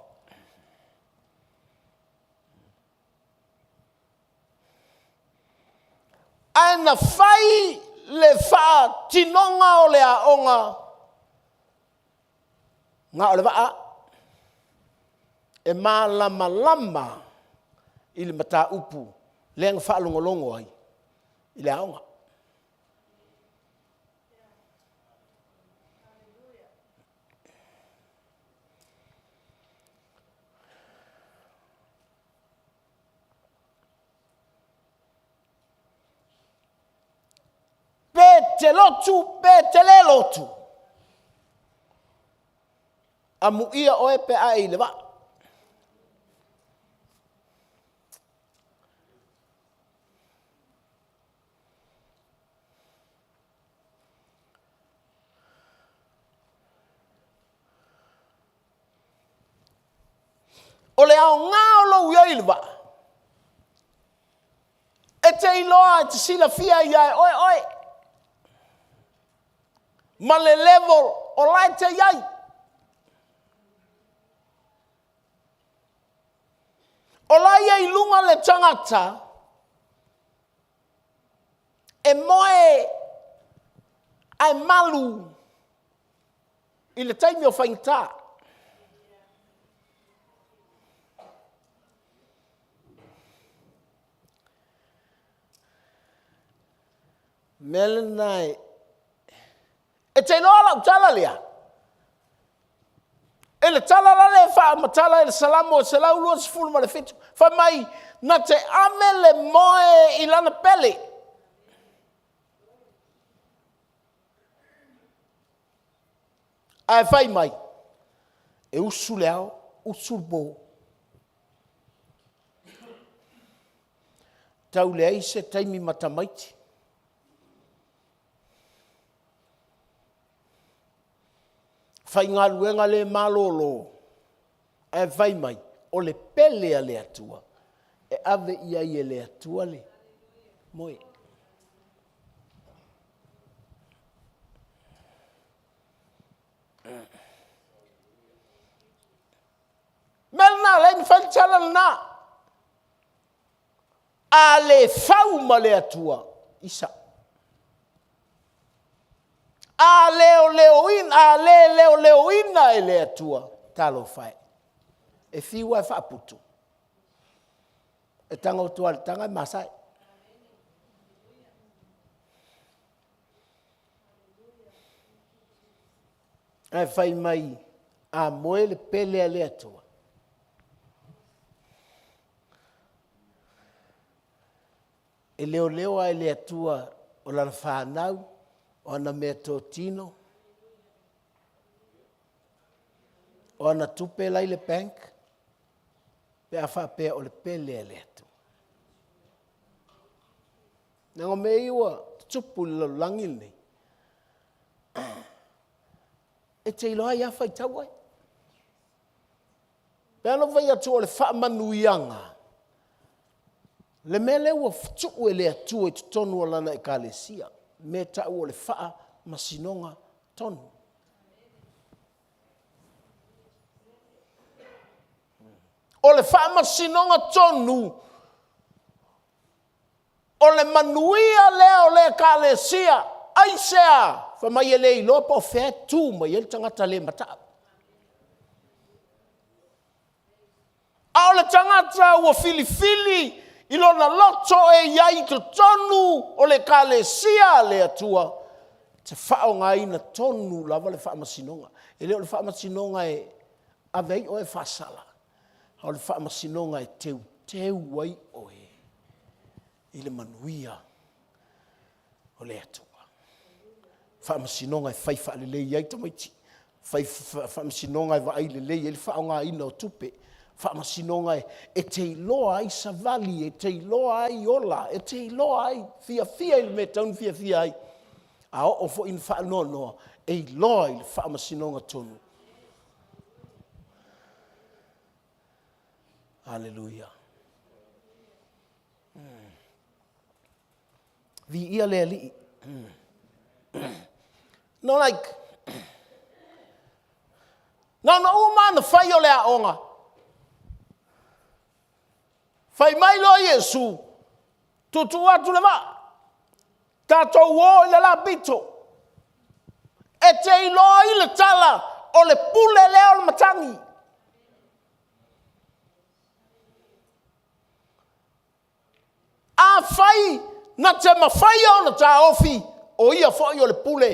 Ana fai le wha tinonga o le aonga. Ngā o le waa. E mā lama lama i le mata upu. Leang wha longolongo ai. I le aonga. Te lotu, pe te le lotu. Amu ia oe pe ai le va. O le au ngā o lo ia i le va. E te iloa e te sila fia ia e oe oe. Ma le level o lai te iai. O lai ei lunga le tangata, e moe ai malu i le taimi o whaingata. Mele nai. E te loa lau tala lea. E le tala la le wha matala e le salamo se lau lua se fulu ma le fitu. Wha mai na te ame le moe I lana pele. Ai whai mai. E usu le au, usu bo. Tau le aise taimi matamaiti. Whai ngā luenga le malolo. E whai mai. O le pele a le atua. E ave ia I le atua le. Moe. Melna le mi whai tala na. A le whau ma le atua. Isa. A leo ina e le atua. Talo whai. E whiua e whaaputu. E tanga o tua le tanga e masai. E whai mai a moe le pele a le atua. E leo a le atua o lana whanau, o ana mea tō tino, o ana tupe lai le bank, pe a whapea o le pele a le atua. Nanga me iwa, tupu le langi nei. E te iloa I awhai tauai. Pe ano vai atu o le whaamanuianga. Le mele ua ftuu e le atua I tonu o lana ekalesia. Me tau o le wha masinonga tonu. O le wha masinonga tonu. O le manuia leo le ekalesia. Aisea. Fa mai e le ilo pa o whea tū mai ele tangata le mata. A o le tangata ua filifili I lona loto e iai to tonu o le kalesia le atua. Te whao ngā ina tonu lava le wha masinonga. E leo le wha masinonga e avei o e whasala. A o le wha masinonga e teu wai o e. I le manuia o le atua. Wha masinonga e whai wha le lei ai tamaiti. Wha masinonga e wa ai le lei e le wha ngā ina o tupe. Wha masinonga e te iloa ai savali, e te iloa ai ola, e te iloa ai fia I me taun fia ai. A o fo in wha noa, e iloa I le wha masinonga tonu. Hallelujah. Vi ia le ali. No like. No umana whai o le aonga. Whai mai lo Yesu. Tutu atu le wa. Tātou o le la bito. E te iloa I le tala o le pule leo le matangi. A whai na te mawhai o na tā ofi o ia whai o le pule.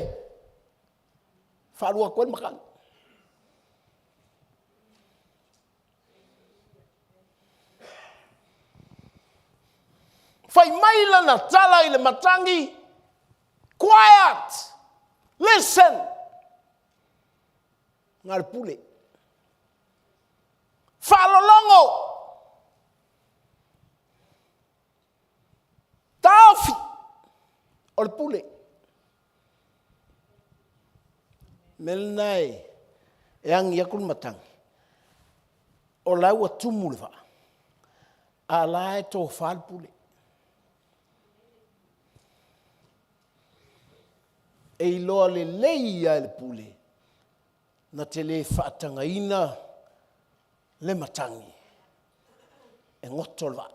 Wharua koe makani. Whai maila na tala I le matangi. Quiet. Listen. Ngā le pule. Whalolongo. Taofi. O le pule. Melnai. E angi akun matangi. O lau atumu le wha. A lae tō whal pule. E iloa le lei a le pule. Na te le whaatanga ina le matangi. E ngoto le wha.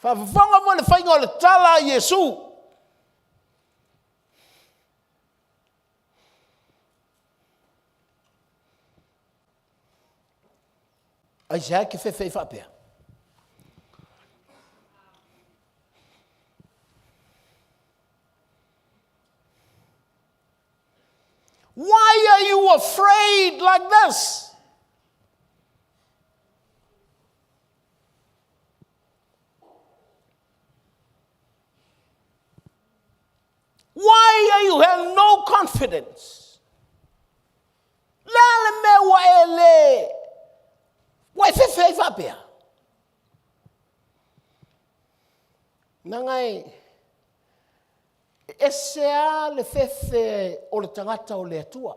Whawhanga mo le whainga o le tala a Yesu. Ai se ke fe fa pe. Why are you afraid like this? Why are you have no confidence? Lale me wa ele. Why fe fa pe? Nangai esea le fefe o le tangata o le atua.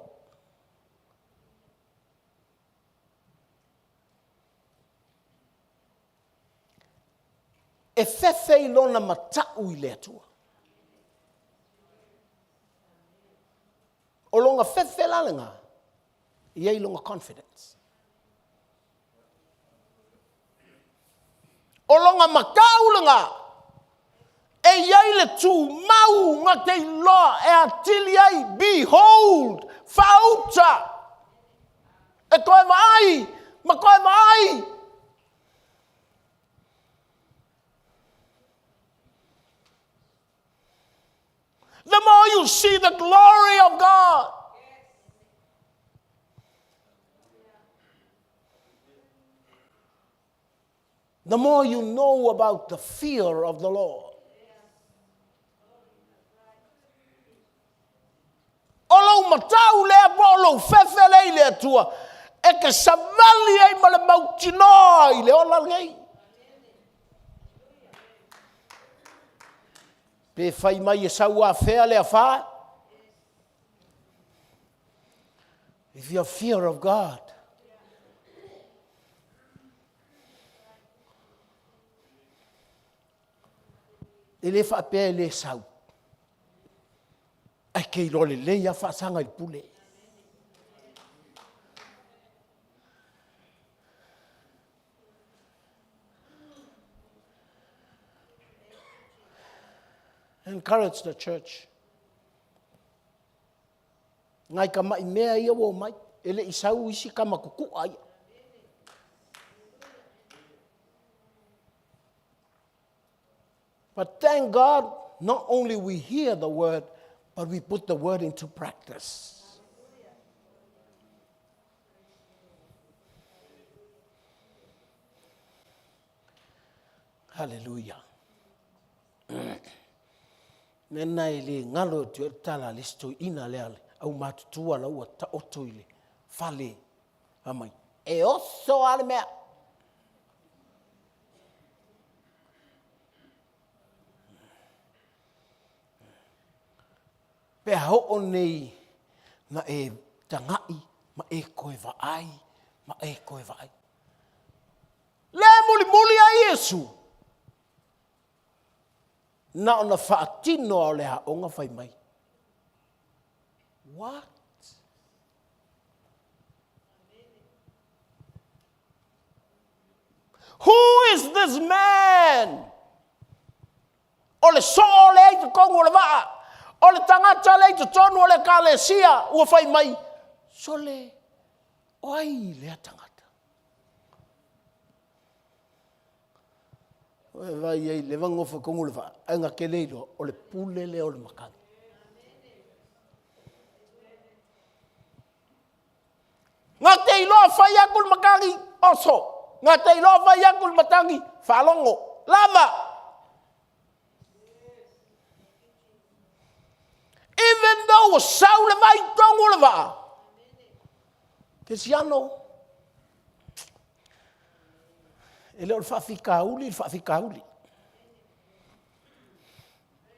E fefe I lona matau I le atua. O longa fefe lalenga, I longa confidence. O longa makau lenga, e iai le tu mau ngā te loa e atili ai, behold, fauta. E koe mai, ma koe mai. The more you see the glory of God, the more you know about the fear of the Lord. Olo matau le bolo fefele le tua e ke savali ai male mautinoi le ola ngai. Pe fai mai e saua fea le afa. If you have fear of God, ele fa pe le sau. Ai ke ilo le le ya fa sanga I pule. Encourage the church. Ngai ka mai mea ia wo mai, ele isau isi ka makuku ai. But thank God, not only we hear the word, but we put the word into practice. Hallelujah. Nena ele ngalo tu tala listo ina leale au matutua la ua ta otoile fale amai e oso ale mea pe ho nei na e tangai ma e koe vai ma e koe vai le muli a Yesu na ona faatino o le haonga fai mai. What? Who is this man? O le so o le eite kongo le waa. O le tangata le eite tonu o le kalesia ua fai mai. So le oai le tangata. Vai ai le vangofa kongo le waa. Anga ke leilo o le pule le o le makani. Ngā te iloa whai akul makari oso. Ngā te iloa whai akul matangi whalongo. Lama. Even though o sau le vai tongo le waa. Ke si ano. E leo le whawhikauli, le whawhikauli.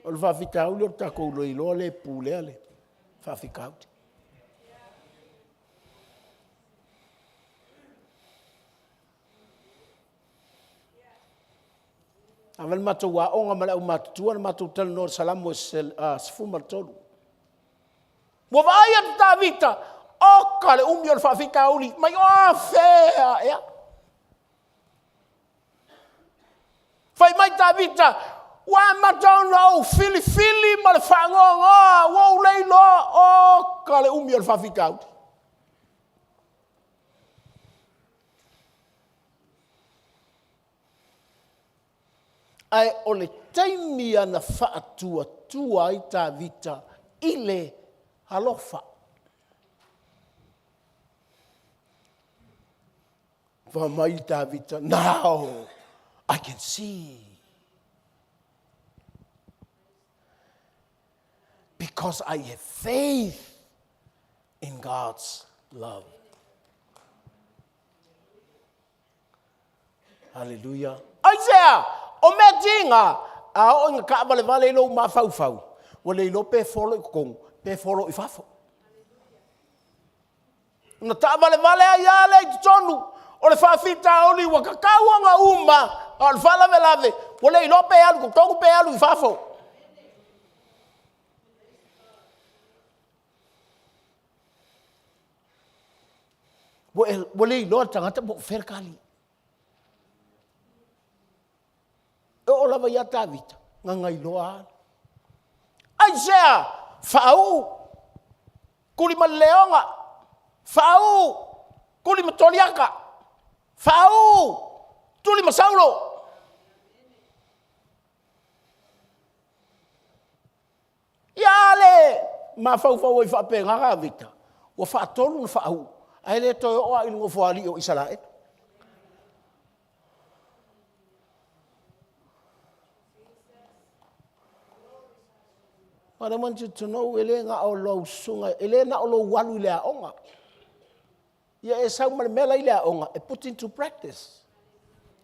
O le whawhikauli o tako ulo iloa le pule ale. Whawhikauli. Amal matou wa onga mala o matou na matou tal no salamo sfu martolu. Mo vai a Davita o kale umio fa fika uli mai o fea ya. Fai mai Davita wa matou no fili mal fa ngonga wo leilo o kale umio fa fika uli. Ai o le taimi ana whaatua i tā vita i le halofa. Whamai tā vita, now I can see. Because I have faith in God's love. Hallelujah. Isaiah, o mea tinga, a o inga ka vale vale lo ma fau fau. O le lo pe folo I kong, pe folo I fafo. Na ta vale vale a ia le I tonu, o le whawhita o li waka kauanga uma, o le whala velave, o le lo pe alu, tongu pe alu I fafo. O le lo tangata mo ferkali. O lava ia tā vita, ngā ngai loa. Isaiah, whau, kuri ma leonga, whau, kuri ma toliaka, whau, tuli ma saulo. Ia le, ma whau I whape ngā vita, o whaatolu na whau, ai le toi oa ilungo whaali o Israel. But I want you to know, ele nga o lo sunga, ele na o lo walu lea onga. Ia e sau mele mela I lea onga, e put into practice.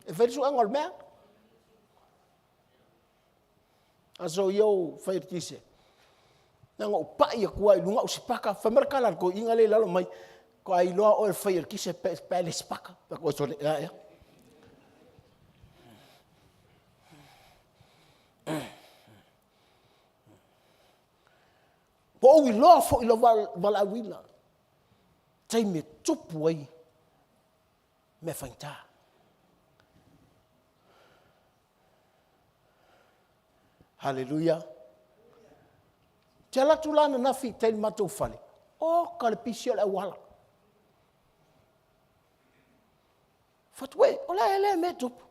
E wherisu angol mea. Aso iau whairtise. Nanga o pai a kua I lunga o sipaka, whamerkala ko inga le lalo mai, ko ai loa o e whairtise pe le sipaka. Ko sole, ea. Po I loa fo I lo walawina. Tai me tupu ai me whainta. Hallelujah. Te alatu lana nafi tai matou whale. O ka le pisi o le wala. Fatue, o la ele me tupu.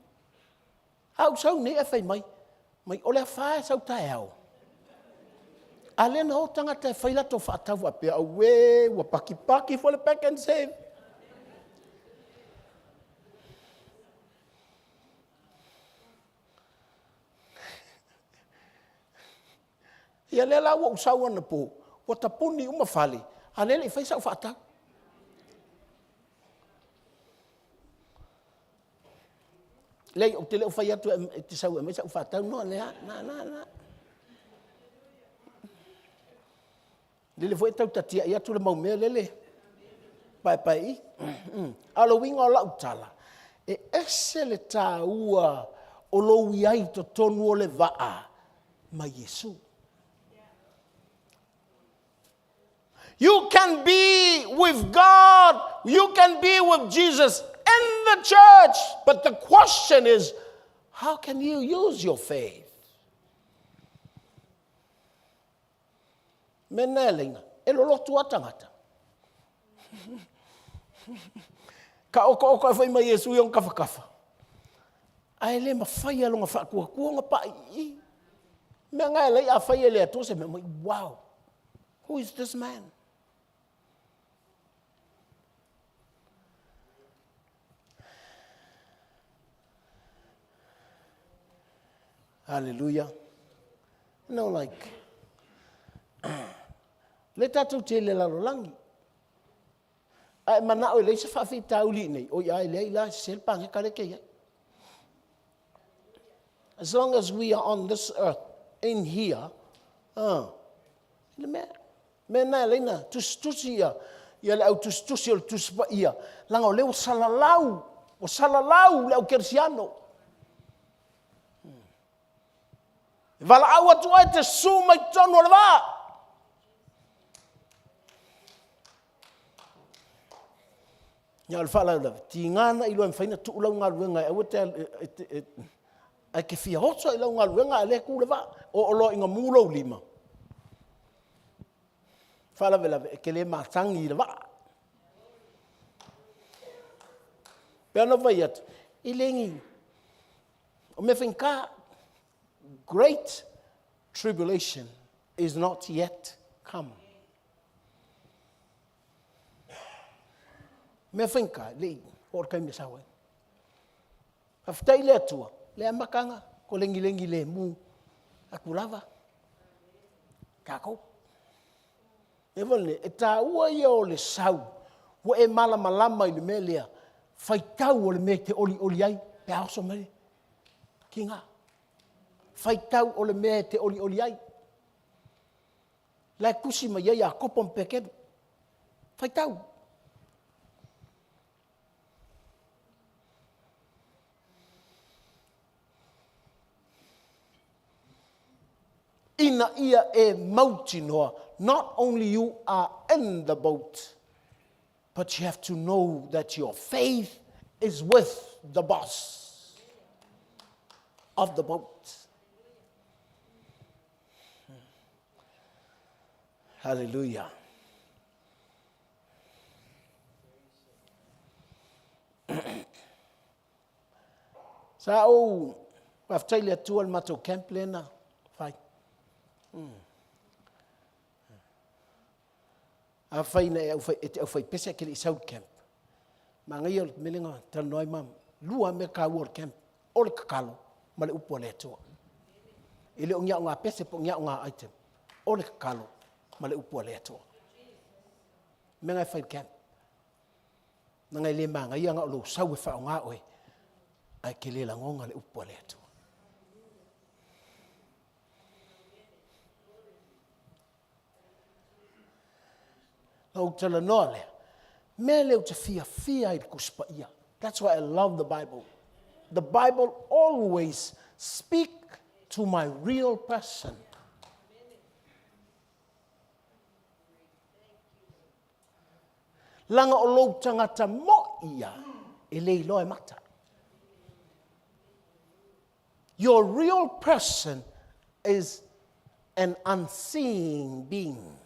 Au sau ne e whai mai. Mai o le whae sau tae au. Ale na o tangata e whaila tō whaatau a pia awe, wa paki for the back and save. Ia le la wa usau ana po, wa tapuni uma whale, ale le I whaisa o whaatau. Lei o te leo whai atu e te sau e meisa o whaatau, no lea, na. Lele foi tau tatia ia tu le mau mea lele. Pai. Alo winga o lau tala. E ese le tā ua o lou iai to tonu o le waa ma Yesu. You can be with God. You can be with Jesus in the church. But the question is, how can you use your faith? Mena lenga, e lolotu atangata. Ka oko e whai mai Yesu iong kafa. Ai le ma whai alonga whakua kuonga pai. Mea ngai lei a whai ele atose me mai, wow, who is this man? Hallelujah. No, like, le tatou te le lalolangi. Ai mana o le se fafi tauli nei. O ia le ila se pange kare ke. As long as we are on this earth, in here, le me na le na tustusia ia le au tustusia le tuspa ia. Langa o le o salalau le au kersiano. Vala awa tu ai te suma I tono le va. Ia le whala ula, tingana I loa mwhaina tu ulau ngā ruenga, e wate ai ke fia hotso I lau ngā ruenga, e le ku le va, o loa inga mūlau lima. Whala vela, e ke le mātangi le va. Pea no vai atu, I lengi, o me whainka, great tribulation is not yet come. Me whinka, lei, or kai me sawe. Haftai le atua, le amakanga, ko lengi le mu, akulava. Kako. E vale, e tā ua ia o le sau, wa e malama i le melea, whaitau o le me te oli ai, pe aoso mele. Kinga. Whaitau o le me te oli ai. Lai kusi mai ia a kopon pekedu. Whaitau. Ina ia e mauti noa. Not only you are in the boat, but you have to know that your faith is with the boss of the boat. Hallelujah. Sa o waftaile atua le matou camp lena fai. A fai na e au fai pese ke le South Camp. Ma ngai o melinga tal noi mam lua me ka war camp o le kakalo ma le upo le atua. Ile o nga pese po nga item o le kakalo ma le upo le atua. Me ngai fai camp. Na ngai le ma ngai nga lo sau e fa nga oe. Ai ke le langonga le upo le atua. O tala noa lea. Me leo te fia i kuspa ia. That's why I love the Bible. The Bible always speak to my real person. Langa o lou tangata mo ia e lei loe mata. Your real person is an unseen being.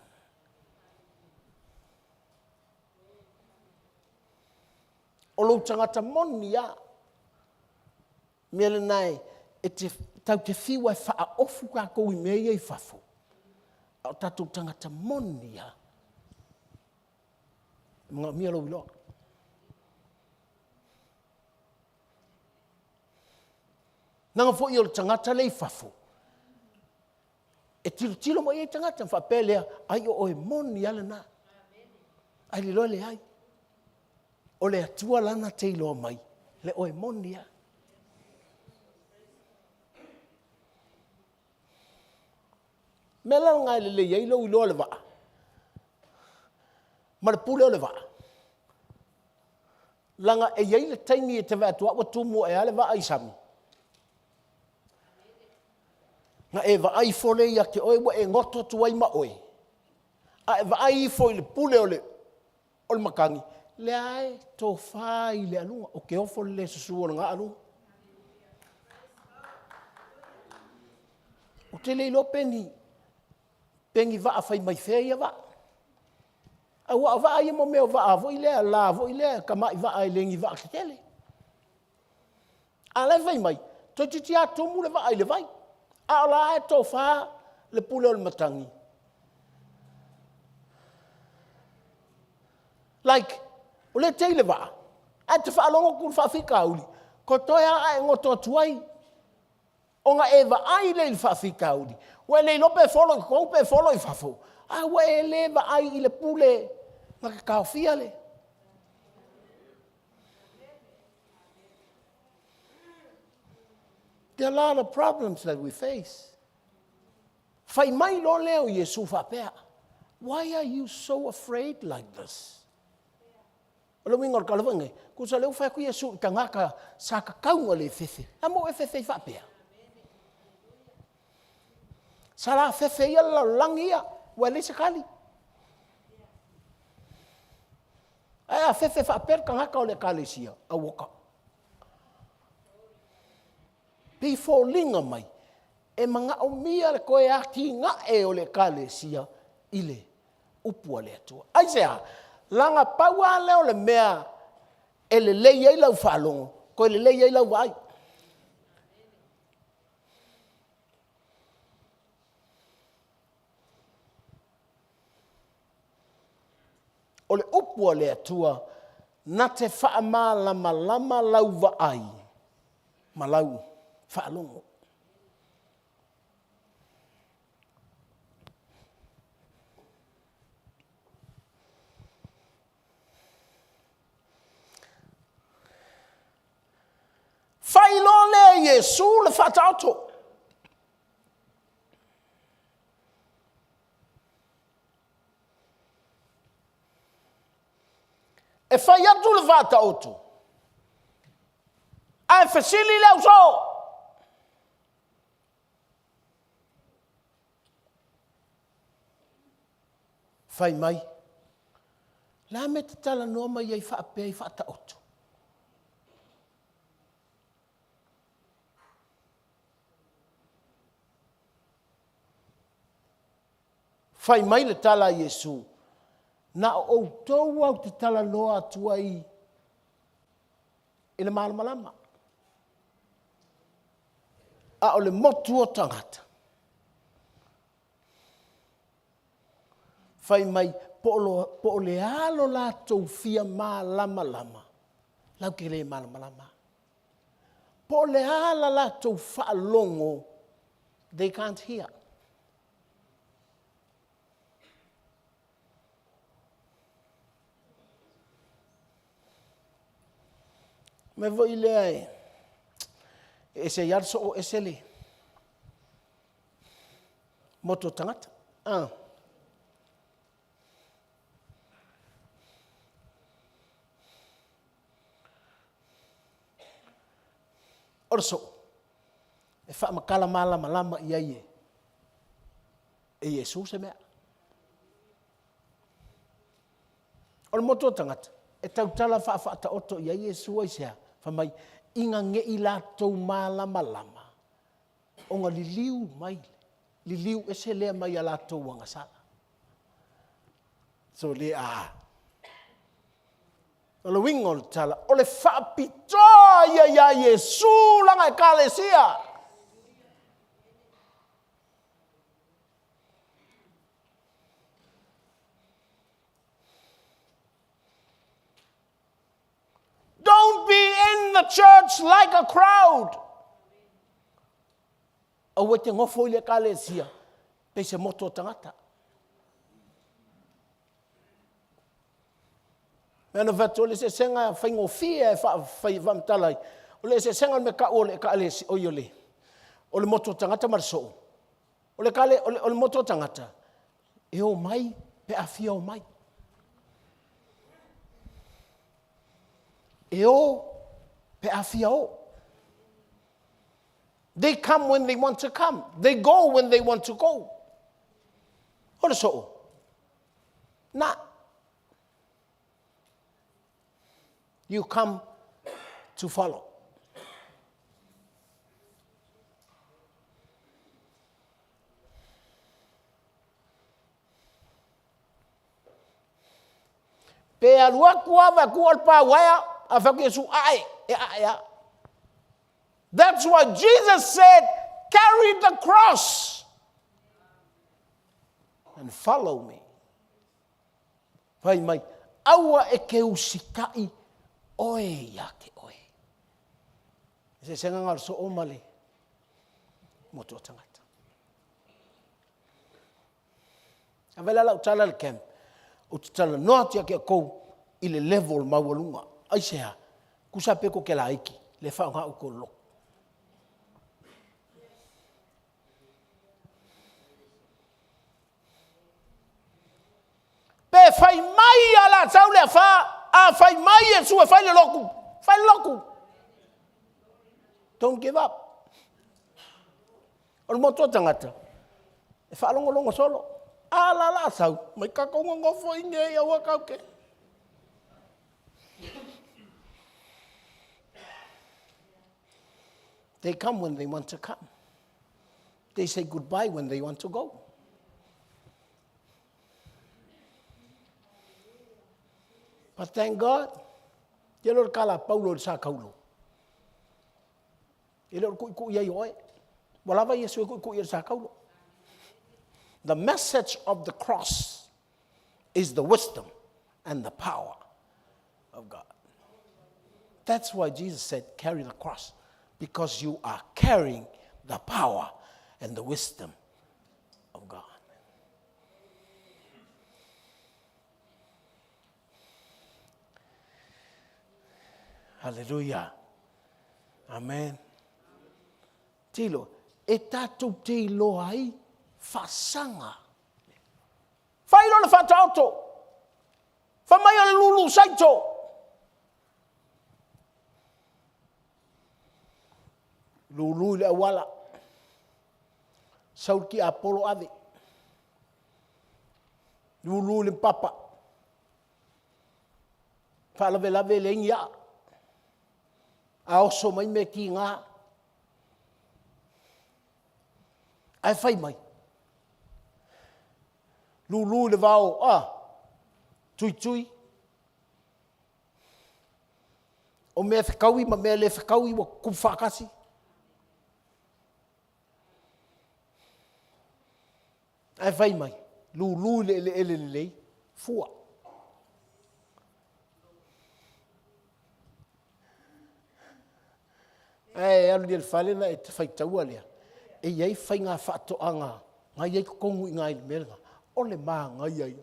O lou tangata moni ia. Mele nai, tau te whiwa e wha ofu ka kou i mea i whafu. O tatou tangata moni ia. Mga mea lo ilo. Nanga fo i o le tangata le i whafu. E tilo mo i e tangata wha pelea, ai o e moni ala na. Ai li loe le ai. O le atua lana te iloa mai, le oe monia. Mela ngai le iei lo iloa le waa. Ma le pule o le waa. Langa e iei le taimi e te vea tua wa tumu e ale waa isami. Nga e waa i fole ia ke oe wa e ngoto tuai ma oe. A e waa i fo i le pule o le makangi. Le ai tō whai le alunga, o ke ofo le susua nga alunga. O te leilo pengi vaa whai mai whea ia vaa. A waa vaa ia mo meo vaa, vo i lea la, vo i lea kamai vaa i lengi vaa ki tele. A le whai mai, tō titi a tōmu le vaa i le vai. A la ai tō whaa le pule o le matangi. Like, o le teile waa, a te whaalongo kuru whaafika auli, ko toia a e ngoto tuai, o nga e waa ai le il whaafika auli, wa le lope follow, ko pe follow i whafo, a wa e le waa ai i le pule, ma ka kaofia le. There are a lot of problems that we face. Whai mai lo leo Yesu whapea, why are you so afraid like this? Olo mingor kalawange, ko sa leo fa ku Yesu ka ngaka sa ka kaunga le fefe. Amo e fefe fa pea. Sala fefe ia la langia, wa le sekali. Ai fefe fa per ka ngaka o le kalesia, a woka. Before linga mai, e manga o mia le koe ati nga e o le kalesia ile upua le atua. Aisea, langa paua leo le mea e le lei ei lau whalongo, ko le lei ei lau vai. o le upua le atua, na te whaama lama lama lau vaai, ma lau whaalongo. Whailo le Yesu le whataoto. E whai atu le whataoto. Ai whasili leo so. Whai mai. La me te tala noa mai ai whaapea i whataoto. Whai mai le tala Yesu. Na o tau au te tala noa atua i le malamalama. A o le motu o tangata. Whai mai po o le alo la tau fia malama lama. Lau ke le malamalama. Po o le ala la tau whaalongo. They can't hear. Me voi le ai. E se yarso o esele. Moto tangata. Orso. E wha makala malama lama i aie. E Yesu se mea. Or moto tangata. E tau tala wha ta oto i aie Yesu ai sea. Whamai, inga nge i lātou mālama lama. O ngā liliu mai. Liliu e se lea mai a lātou wangasala. So le a. O le wingo le tala. O le whaapitoa ia Yesu langa e kālesia. Don't be in the church like a crowd. O te ngofo i le kālesia. Pe se moto tangata. Mena vatu le se senga whaingo fia e whai vamtalai. O le se senga me ka o le kālesia o iole. O le moto tangata marso. O le moto tangata. E o mai pe a fia o mai. E o pe afia o. They come when they want to come. They go when they want to go. Ora so. Na. You come to follow. Pe alua kuava kual pa waya. That's why Jesus said, carry the cross and follow me. Vai mai, aua e ke usikai oe ya ke oe. Se senga ngar so o male, moto tangata. Avela la utala le camp, utala noa tia ke kou i le level mawalunga. Aisea, kusa peko ke la iki, le whaunga uko lo. Pe whai mai ala tau le wha, a whai mai e sua whai le loku. Whai loku. Don't give up. O moto tangata. E whaalongo solo. A la tau, mai kakonga ngofo inge ia wakauke. They come when they want to come. They say goodbye when they want to go. But thank God, yelor kala Paulo sa kaulo. Yelor ku ia yoe. Walava Yesu ku ia sa kaulo. The message of the cross is the wisdom and the power of God. That's why Jesus said, carry the cross, because you are carrying the power and the wisdom of God. Hallelujah. Amen. Tilo, e tātou te iloa ai, whasanga. Whairo le whataoto. Whamai ale lulu saito. Lulu le awala. Saurki Apollo ave. Lulu le papa. Whalave lave le ingia. A oso mai me ki ngā. Ai whai mai. Lulu le vau, tui. O mea whikaui, ma mea le whikaui wa kumwhakasi. Ai whai mai. Lulu le fua. Ai alu dia le whalena e te whaitaua lea. E iei whai ngā whaatoanga. Ngā iei kongu i ngā ili merenga. O le mā ngā iei.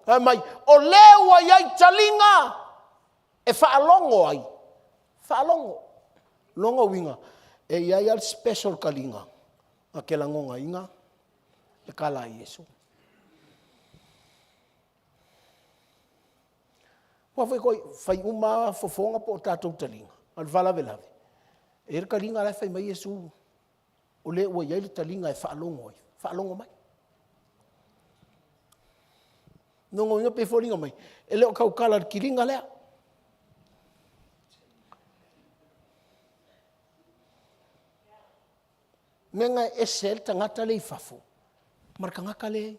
Ai mai, o lewa iei talinga. E whaalongo ai. Whaalongo. Longa winga. E iei al special kalinga. A ke langonga inga. Le kala i Yesu. Wawai koi, whai uma fofonga po tātou talinga. Al valawe lawe. E reka ringa rai whai mai Yesu. O le ua iei le talinga e whaalongo ai. Whaalongo mai. Nongo inga pe whoringa mai. E leo kau kala ki ringa lea. Menga e sel tangata le i whafo. Marka ngaka le.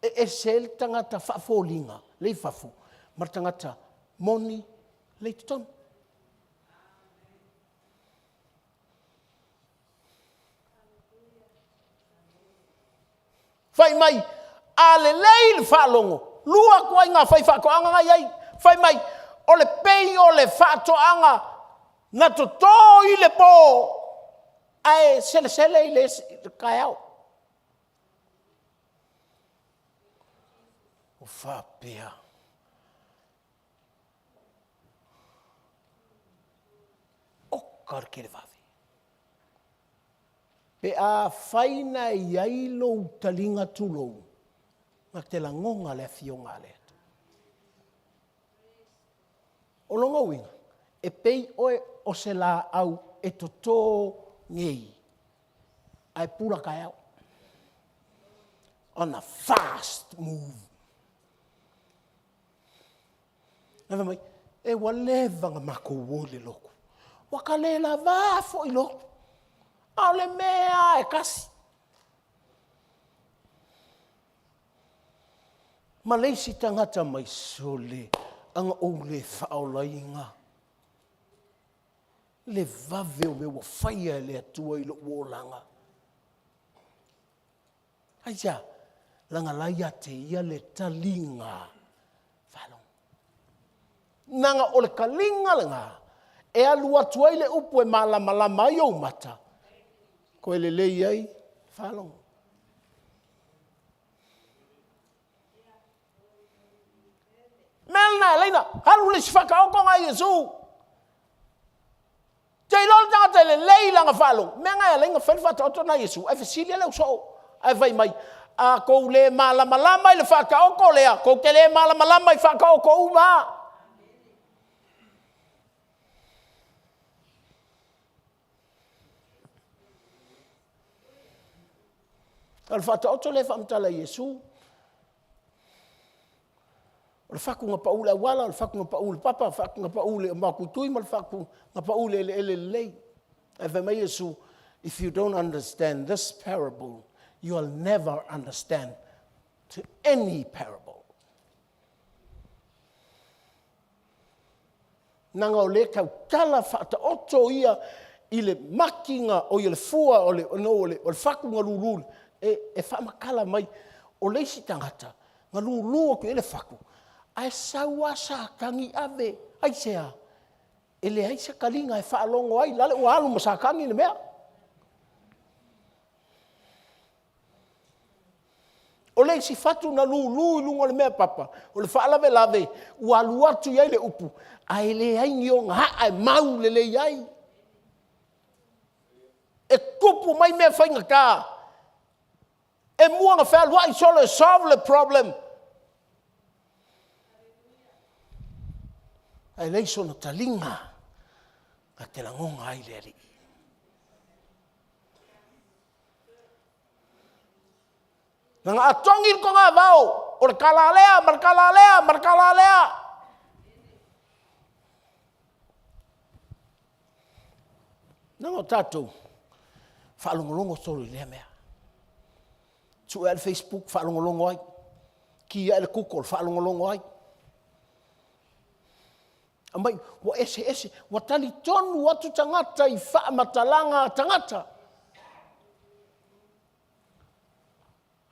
E sel tangata whaafolinga le i whafo. Marka tangata moni le i tutonu. Whai mai, a le lei le whaalongo. Lua kua inga whai whakoanga ngai ai. Whai mai, o le pei o le whaatoanga. Na to tō i le pō. Ai sele i le kai au. O whapea. O karkere wawe. Pe a whaina i ailo talinga tulou. Mak te la ngonga le fionga le. O longa winga. E pei oe o se la au e to tō ngei. Ai pura kai au. On a fast move. Nava mai, e walevanga mako wole loko. Wakalela vafo i loko. Au le mea e kasi. Ma leisi tangata mai sole. Anga o le whaolainga. Le vave o me wa whaia le atua i lo uolanga. Aia, langa laia te ia le talinga. Whalong. Nanga o le kalinga langa. E alu atua i le upu e malama i au mata. Ko ele lei ai, whalong. Melna, leina, haru le si whakaoko ngai Yesu. Tei lolo tanga te le lei langa whalong. Mea ngai a lenga whenwhata oto na Yesu. Ai whesilia leo so. Ai vai mai. A kou le malama i le whakaoko lea. Kou te le malama i whakaoko uma. Al fata oto le whamtala Yesu. O le whakunga paule awala, o le whakunga paule papa, o le whakunga paule makutui, o le whakunga paule ele lei. E whamai Yesu, if you don't understand this parable, you will never understand to any parable. Nanga o le kau tala whata oto ia i le makinga o i le fua o le whakunga lulul. E whamakala mai o leisi tangata, ngā lua ki ele whaku, ai saua sa kangi ave, ai sea, ele ai sa kalinga e whaalongo ai, lale o alu ma sa kangi le mea. O leisi fatu na lu lungo le mea papa, o le whaalave lave, ua alu atu iai le upu, ai le ai ngio ngā ai mau le le iai. E kupu mai mea whainga kā, e muanga whea lua i solo solve the problem. Ai leiso na talinga, a te langonga ai le ali. Nanga atongil ko ngā vau, o le kalalea, markalalea. Nanga o tātou, whaalongolongo solo i lea mea. Tu e Facebook, whaalongolongo ai. Ki e le kukol, whaalongolongo ai. Amai, wa ese, wa tali tonu atu tangata i whaamatalanga tangata.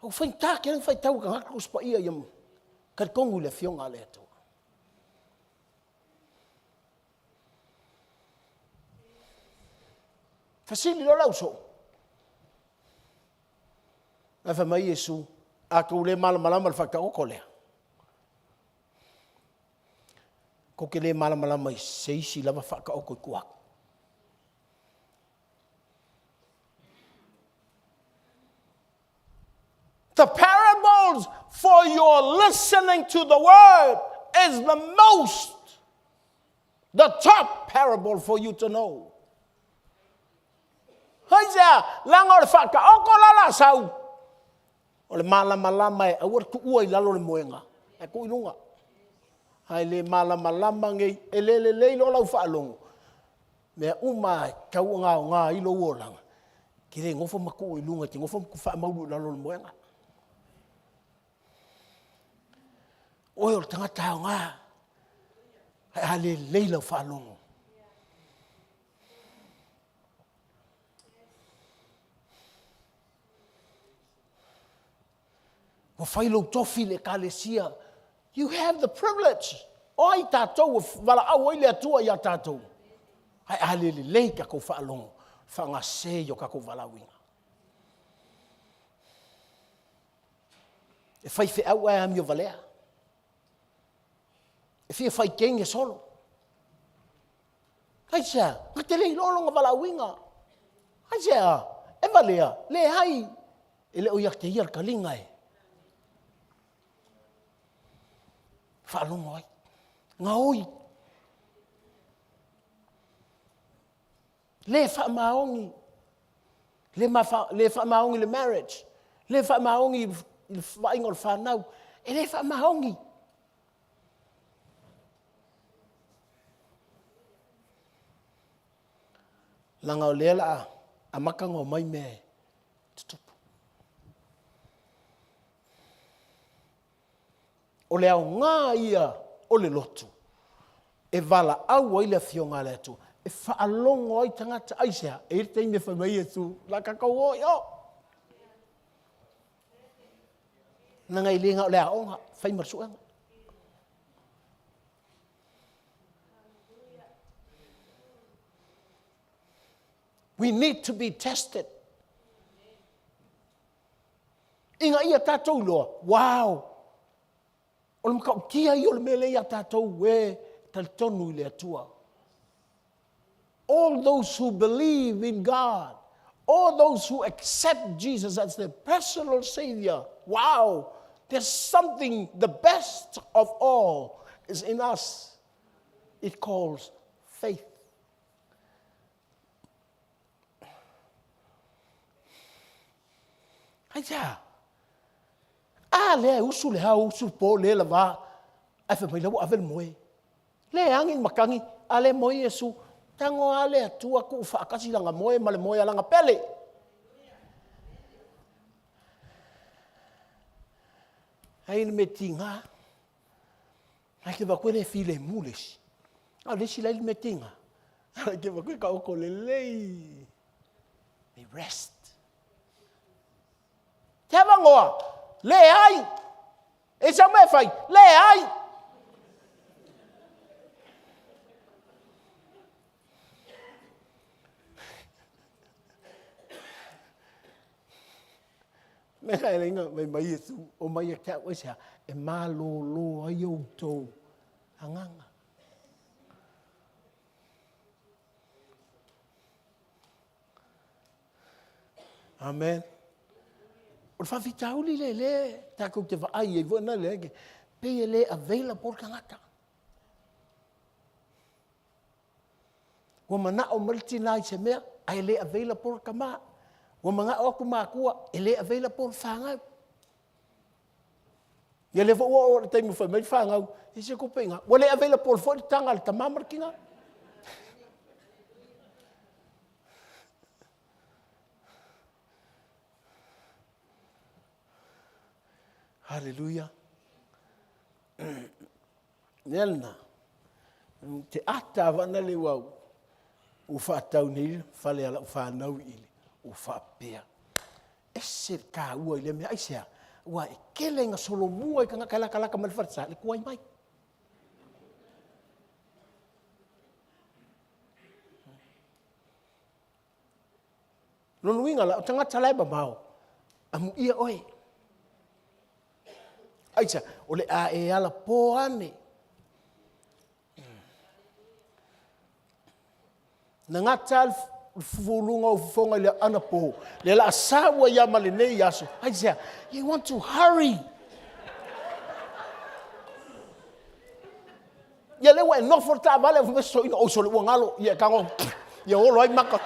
Au whain tāke, whain tau ka ngaka kuspa ia iamu. Kari kongu le fionga le atua. Fasili lo lau so. Ai wha mai Yesu, a kau le malamalama le whakaoko lea. Ko ke le malamalama i seisi lava whakaoko i kuak. The parables for your listening to the word is the top parable for you to know. Haizea, langa o le whakaoko lala sau. O le malamalama e awar tu ua I lalo le moenga. E ko ilunga. Hai le malamalama ngei e le lo lau whaalongo. Mea uma kau ngā ilo uolanga. Ki re ngofo maku ilunga ki ngofo maku whaamauru lalo le moenga. Oi o tangata o ngā. Hai le leila whaalongo. O whailo tofi le kalesia. You have the privilege. Oi tātou wala au ile atua ia tātou. Hai ale le lei ka kou whaalongo. Whanga se yo ka kou walawinga. E whai whi au ai amio valea. E whia whai kenge solo. Hai sea, nga te lei lolonga walawinga. Hai sea, e valea, le hai. E le oiak te iar kalinga e. Whaalongo ai. Ngā oi. Le whaamaongi. Le whaamaongi le marriage. Le whaamaongi le whaingo le whanau. E le whaamaongi. Langa o lela a makanga o mai me tutupu. O le au ngā ia o le lotu. E vala au ai le fionga le atu. E whaalongo ai tangata aisea. E irte ime whamai atu. La kakau o yo. Nanga I lenga o le aonga. Whai marsuanga. We need to be tested. Inga ia tātou loa. Wow. O le makau kia I o le mele ia tātou e talitonu I le atua. All those who believe in God, all those who accept Jesus as their personal Savior, wow, there's something, the best of all is in us. It calls faith. Haia. Le usu le hau usu po le lava. Ai fa mai lau avel moe. Le angin makangi ale moe Yesu tango ale atua ku whaakasi langa moe ma le moe alanga pele. Ai me tinga. Ai ke bakwe le file mules. Le si lai me tinga. Ai ke bakwe ka oko le lei. They rest. Te awangoa. Le ai. E sa me fai, le ai. Me kai lenga mai Yesu o mai ka o sia e malo lo ai o to anganga. Amen. O fa fitauli le ta ko te va ai e vona le ke pe le avela por kangata. Wa mana o multinai se me ai le avela por kama. Wa mga o ku makua ele avela por fanga. Ye le o te mu fa me fanga e se ko penga. Wa le avela por fo tanga al tamamar kinga. Hallelujah. Nelna. Te ata vana le wau. U fa tau ni fale ala fa nau ili. U fa pea. Ese ka ua ile me aisea. Ua e kelenga solo mua i kanga kalaka malfarsa. Le kuai mai. Nonu inga la, o tangata lai ba mau. Amu ia oi. Aisa, o le a e ala po ane. Na ngata fulunga o fonga le ana po. Le la asawa ya male nei yaso. Aisa, you want to hurry. Ya le wa no forta vale fu so ino o so le ngalo ya kango. Ya o lo ai maka.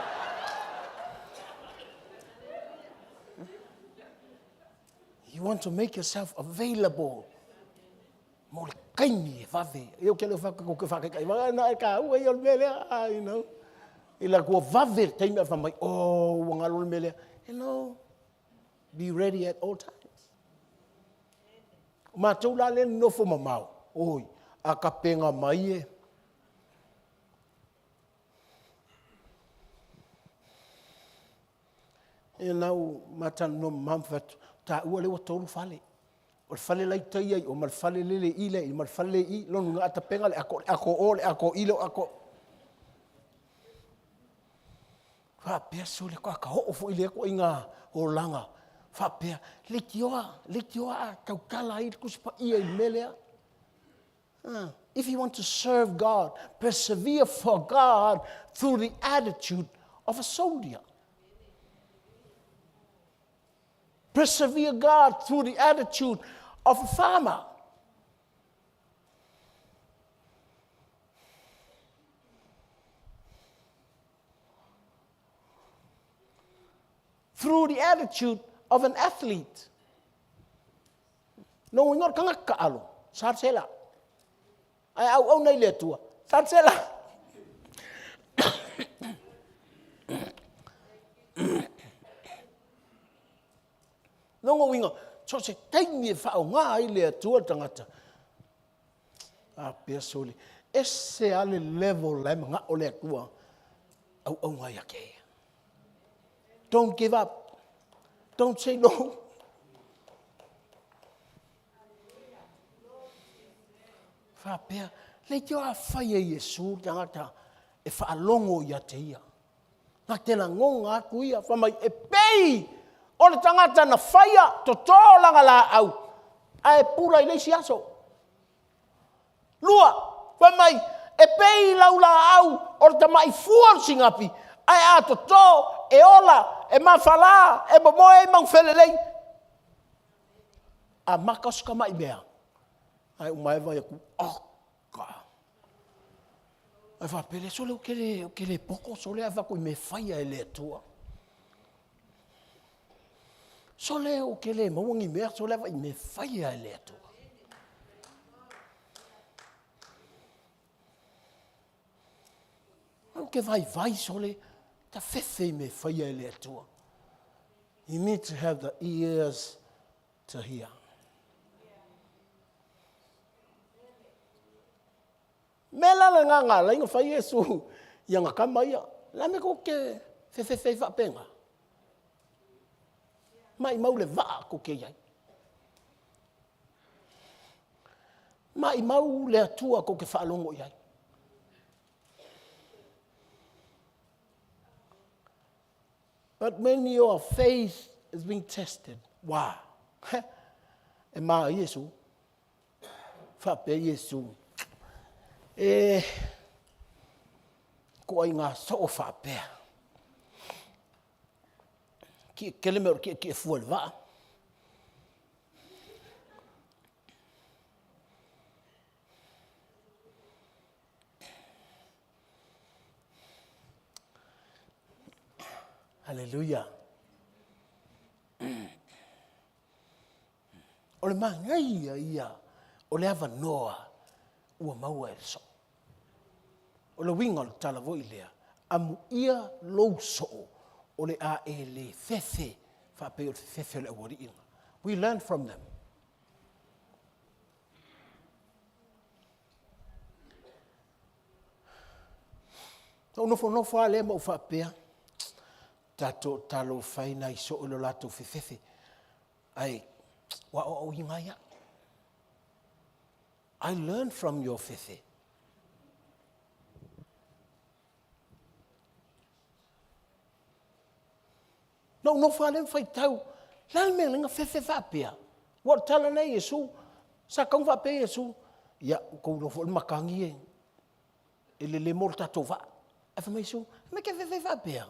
You want to make yourself available. Mo kaini vave. Eu quero fazer com que faça kai. Vai na ka, o eu mele, you know. Ila ko vave tem a famai. Oh, o ngalo mele. You know. Be ready at all times. Ma tula le no fo mamau. Oi, a kapenga mai e. E nau matan no mamfat. Ta ua le watoru fale. O fale lai tai ai, o mal fale lele ile, i mal fale i, lonu nga atapenga le ako o, le ako ilo, ako. Fa pea so le kwa ka ho fo ile ko inga o langa. Fa pea, le tioa, kaukala i kuspa ia i melea. If you want to serve God, persevere for God through the attitude of a soldier. Persevere God through the attitude of a farmer. Through the attitude of an athlete. No ingot kanga ka alo, sarsela. Ai au nei le tua. Sarsela. Nongo winga, so se taimi e whao ngā i lea tua tangata. Pea soli. Ese ale level lai mga o lea tua. Au ngai ake. Don't give up. Don't say no. Pea, le teo a whaia Yesu tangata e whaalongo ia te ia. Nā tēnā ngonga aku ia, whamai e pei! O le tangata na whaia to tōlanga la au. Ai pura i leisi aso. Lua, whamai, e pei lau la au. O le tamai fuar singapi. Ai a to tō, e ola, e mawhala, e momoe, e mangwhelelei. A makaska mai mea. Ai umai vai aku, oka. Ai whapele, so le o kele poko, so le a whako i me whaia e le tua. So le o ke le mawangi mea, so le i me whaia e le atua. O ke vai so le, ta whewhi me whaia e le atua. You need to have the ears to hear. Me lala nganga, la inga whaia su, ianga kamaia, la me ko ke whewhi whapenga. Mai maule waa ko ke iai. Mai mau le atua ko ke whaalongo iai. But when your faith is being tested, wow. E maa Yesu, whape Yesu, ko ai ngā so whapea. Ki kelemero ki e fual waa. Hallelujah. O le mangai ia, o le ava noa, ua maua e so. O le winga o le tala voi lea, amu ia lou so, o le a e le fefe, whape o le fefe le awari inga. We learn from them. Tau nofo a lea mau whapea, tato talo whaina i so o le lato fefe. Ai, wa o inga ia. I learn from your fefe. No whale whai tau. Lan me linga fefe whapea. What tala nei Yesu. Sa kong whapea Yesu. Ia, kou nofo le makangi e. Ele le mor tato wha. Efa mai Yesu. Me ke fefe whapea.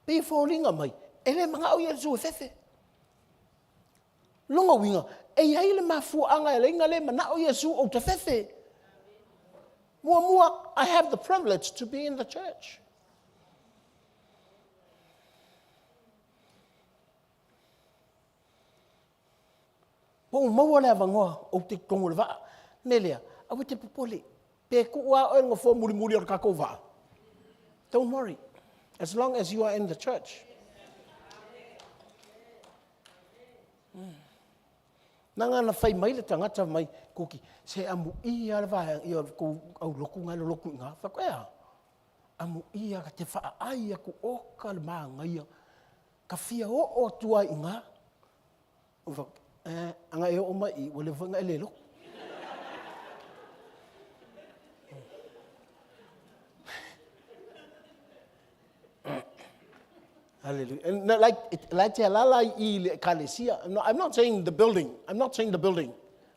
Pe fōringa mai. Ele mga au Yesu fefe. Longa winga. E iai le mafuanga ele inga le mana au Yesu o te fefe. Mua, I have the privilege to be in the church. Po maua le avangoa o te kongo le waa. Nelea, awe te popole. Pe kuua o nga fō muri o kako waa. Don't worry. As long as you are in the church. Nanga na whai mai le tangata mai koki. Se amu ia le wahe ia ko au loku ngai lo loku ngā. Whakoea. Amu ia ka te wha ai aku oka le maa ngai. Ka fia o tua i ngā. Anga e o mai i wale whanga e lelo. Hallelujah. And like te alala I le kalesia. No, I'm not saying the building. I'm not saying the building.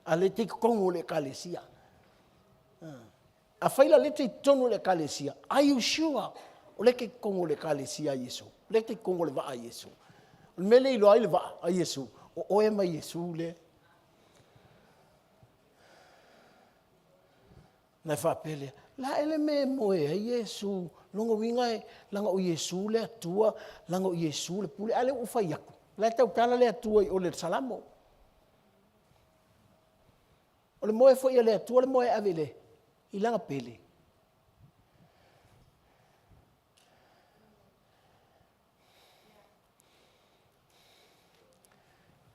A le te kongo le kalesia. A whaila le te tono le kalesia. Are you sure? O le ke kongo le kalesia Yesu. Le te kongo le waa Yesu. Mele ilo ai le waa a Yesu. O oe mai Yesu le. Na whapelea. La ele me moe a Yesu. Longa winga e langa o Yesu le atua. Langa o Yesu le pule. Ale ufa yaku. La tau tala le atua I o le salamo. O le moe fo I le atua le moe avele. I langa pele.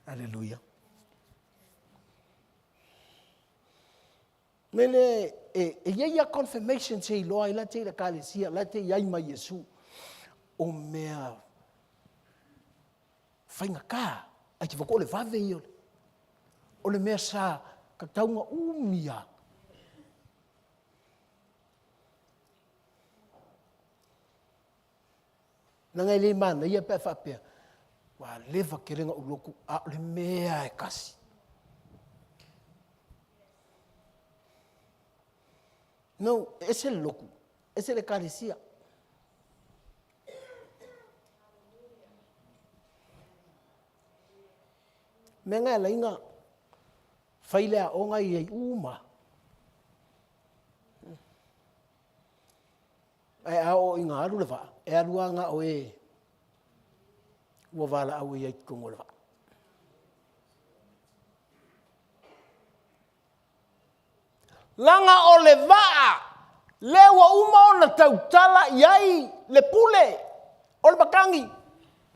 Hallelujah. Mene ia confirmation se loa I la te la kalesia, la te iai mai Yesu. O mea whainga kā, ai te wako o le whawe I ole. O le mea sa ka taunga umia. Nanga I le mana, ia pe whapea. Wa lewa ke renga uloku, a le mea e kasi. No, ese le loku, ese le kalesia. Menga la inga, whailea o ngai ei uma. Ai ao inga aru le wha, e arua nga o e, ua wala au ei kongo le wha. Langa o le waa, lewa uma o na tautala iai le pule, o le makangi.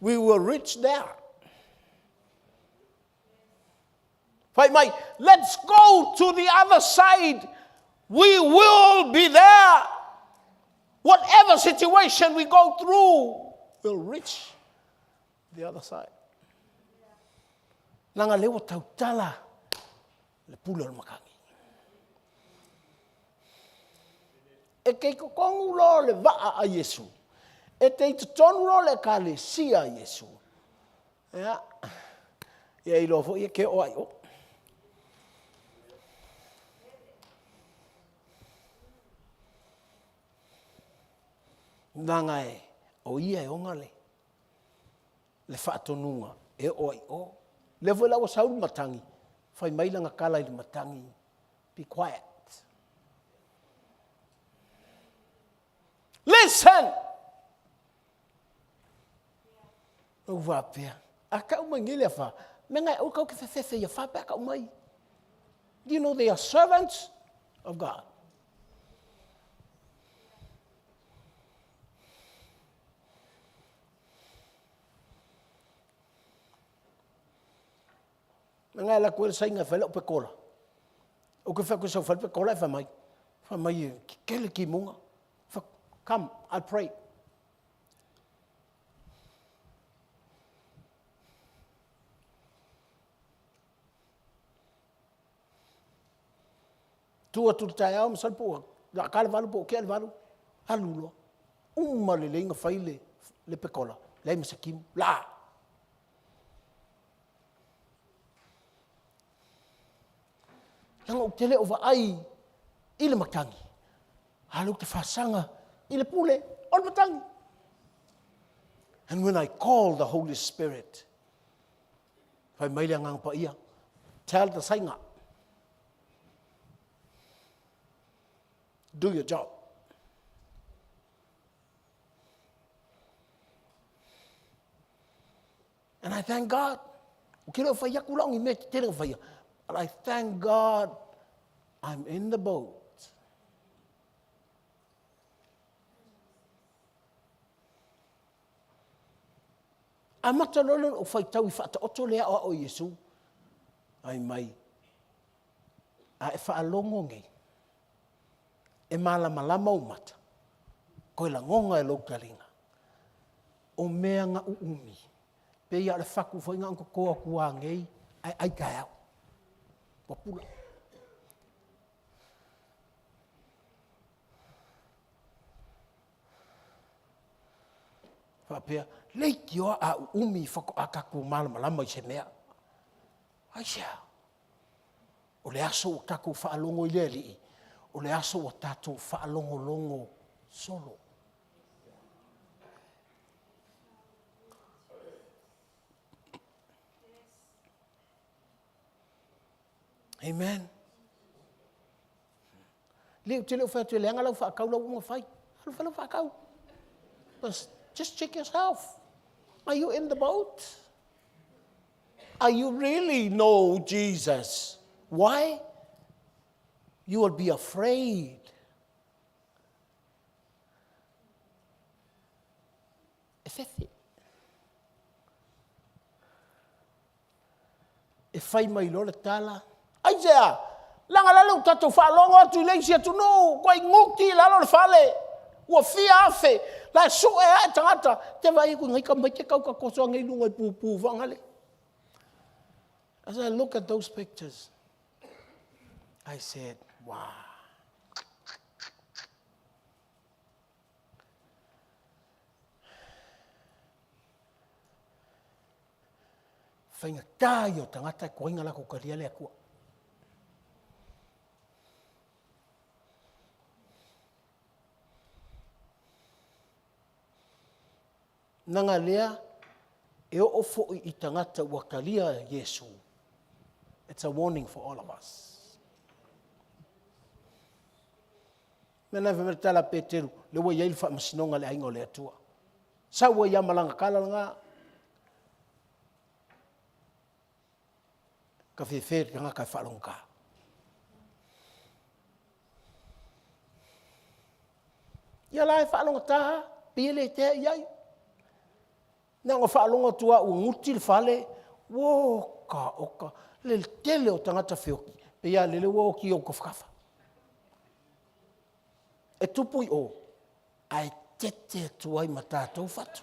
We were rich there. Whai mai, let's go to the other side. We will be there. Whatever situation we go through, we'll reach the other side. Nanga lewa tautala le pula le makangi. E kei kokongu lo le vaa a Yesu. E te i tonu lo le ka le sia a Yesu. Ia. Ia i lofo ia ke o ai o. Nanga e o ia e onga le whaatonunga e o ai o. Le voi lau sauru matangi. Whai mailanga kala i matangi. Be quiet. Listen! O wapea. A ka umai ngile wha. Menga o kau ke whewhewe ia whapea ka umai. Do you know they are servants of God? Menga la kuel sainga whele o pe kola. O ke whako sa whele pe kola e whamai. Whamai kele ki munga. Come, I'll pray. Tua tu tai au masal po. La kala valu po ke valu. Alulo. Uma le lenga faile le pekola. Le masakim la. Langa o tele over ai ile makangi. Halu te fasanga ile pule on matangi. And when I call the Holy Spirit, fai maile ngang pa ia, tell the sainga, do your job. And I thank God. Kilo fai aku lang ime tele fai. And I thank God I'm in the boat. Amata lolo o fai tau I whaata oto lea o Yesu. Ai mai. A e whaalongo ngi. E malama o mata. Koe la ngonga e lokaringa. O mea nga uumi. Pe ia le whaku fai nga anko koa kua ngei. Ai kai au. Wapula. Whapea. Leiki o a umi whako a kaku malama I se mea. Aisha. O le aso o kaku whaalongo I lea lii. O le aso o tatou whaalongo solo. Amen. Leo te leo whatu e leanga lau whaakau lau unga whai. Halu whalau whaakau. Just check yourself. Are you in the boat? Are you really know Jesus? Why? You will be afraid. E whai mai lo le tala. Ai sea, langa lalu tatou whaalongo atu I leisi atu no, koe nguki lalo le whale. Ua fia afe, la su e ae tangata, te vai ku ngai ka mai te kau ka kosoa ngai lunga I pupu wangale. As I look at those pictures, I said, wow. Whainga tai o tangata ko inga lako karia lea kua. Nanga lea, e o ofo I tangata wakalia Yesu. It's a warning for all of us. Mena whamere tala Peteru, le wa iei wha masinonga le aingo le atua. Sa wa ia malanga kala nga. Ka whewhere ka ngaka whalonga. Ia lai whalonga taha, pile te iai. Nā ngā whaalonga tua ua nguti le whale, oka, le tele o tangata whioki, pe ia le woki o kawhakawa. E tupui o, ai tete tuai ma tātou whatu.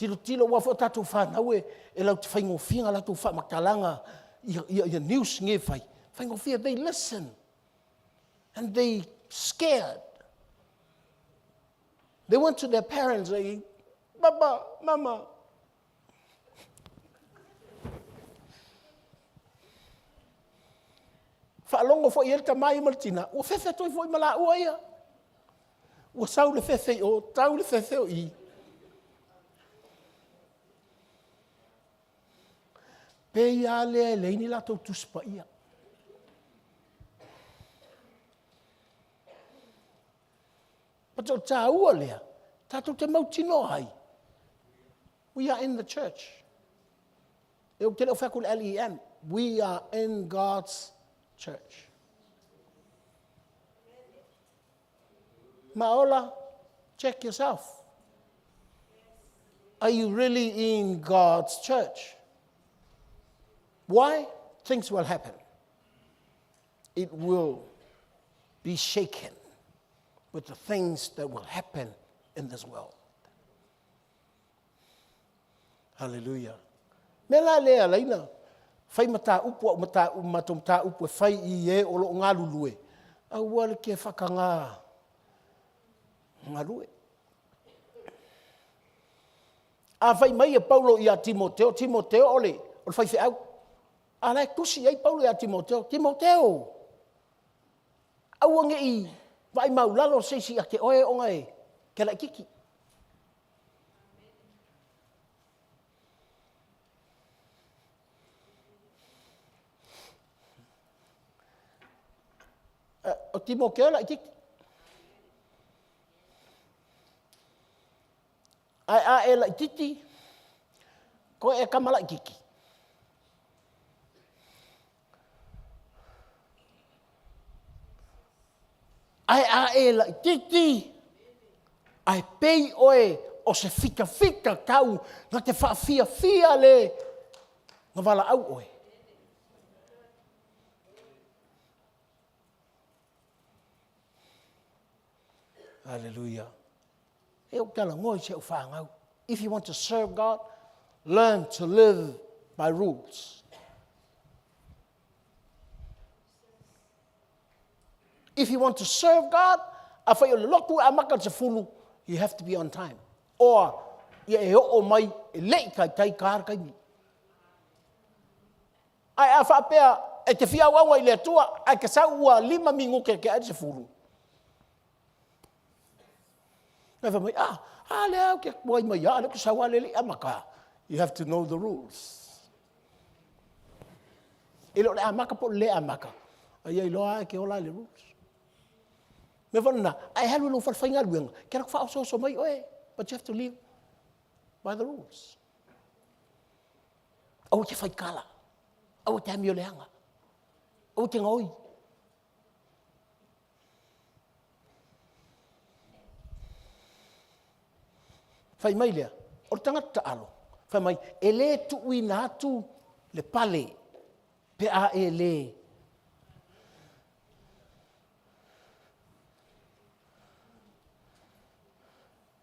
tilo wa fo tatu whanau e lau te whaingofinga la tu whamakalanga i news nge whai. Whaingofinga, they listen. And they scared. They went to their parents, they, Baba, Mama. Whaalongo fo i elta mai maltina, ua whewhe toi fo i mala ua ia. Ua sau le whewhe o, tau le whewhe o i. Pei a lea leini la tau tuspa ia. Pato tā ua lea, tātou te mautino hai. We are in the church. E o te leo whakul LEM. We are in God's church. Maola, check yourself. Are you really in God's church? Why? Things will happen. It will be shaken with the things that will happen in this world. Hallelujah. Mela lea leina. Whai mata upu au mata upu e whai i e o loo ngā lulue. Au wale ke whakanga ngā lue. A whai mai e Paulo i a Timoteo. Timoteo ole whai whi au. A lai kusi ei Paulo i a Timoteo. Timoteo. Au ange i vai mau lalo seisi a ke oe o ngai. Ke lai kiki. O Timoteo lai kiki. Ai a e lai titi. Ko e kama lai kiki. Ai a e lai titi. Ai pei oe o se fika tau na te whaafia le na wala au oe. Hallelujah. If you want to serve God, learn to live by rules. If you want to serve God, you have to be on time. Or, ai a whapea e te whia wawa I le atua, ai ka sau ua 5 mingu ke ai se fulu. You have to know the rules. Le amaka po le amaka. Ai loa ke ola le rules. Me vana, ai halu no fal fainga luenga. Kera fa so mai oe, but you have to live by the rules. Au te fai kala. Au te amio leanga. Au te ngoi. Fai mai lea, o tangata alo. Fai mai, e le tu uina atu le pale, pe a e le.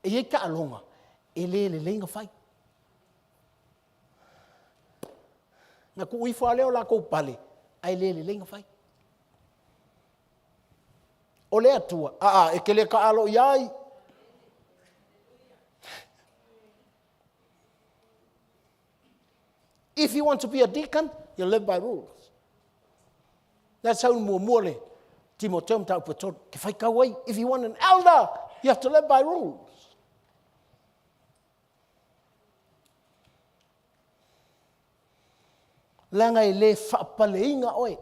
E ei ka alonga, e le leinga fai. Na ku ui wha leo la kou pale, ai le leinga fai. O le atua, e ke le ka alo iai. If you want to be a deacon, you live by rules. That's how more Timoteo tau pator ke fai kawai. If you want an elder, you have to live by rules. Langa I le whapaleinga oe.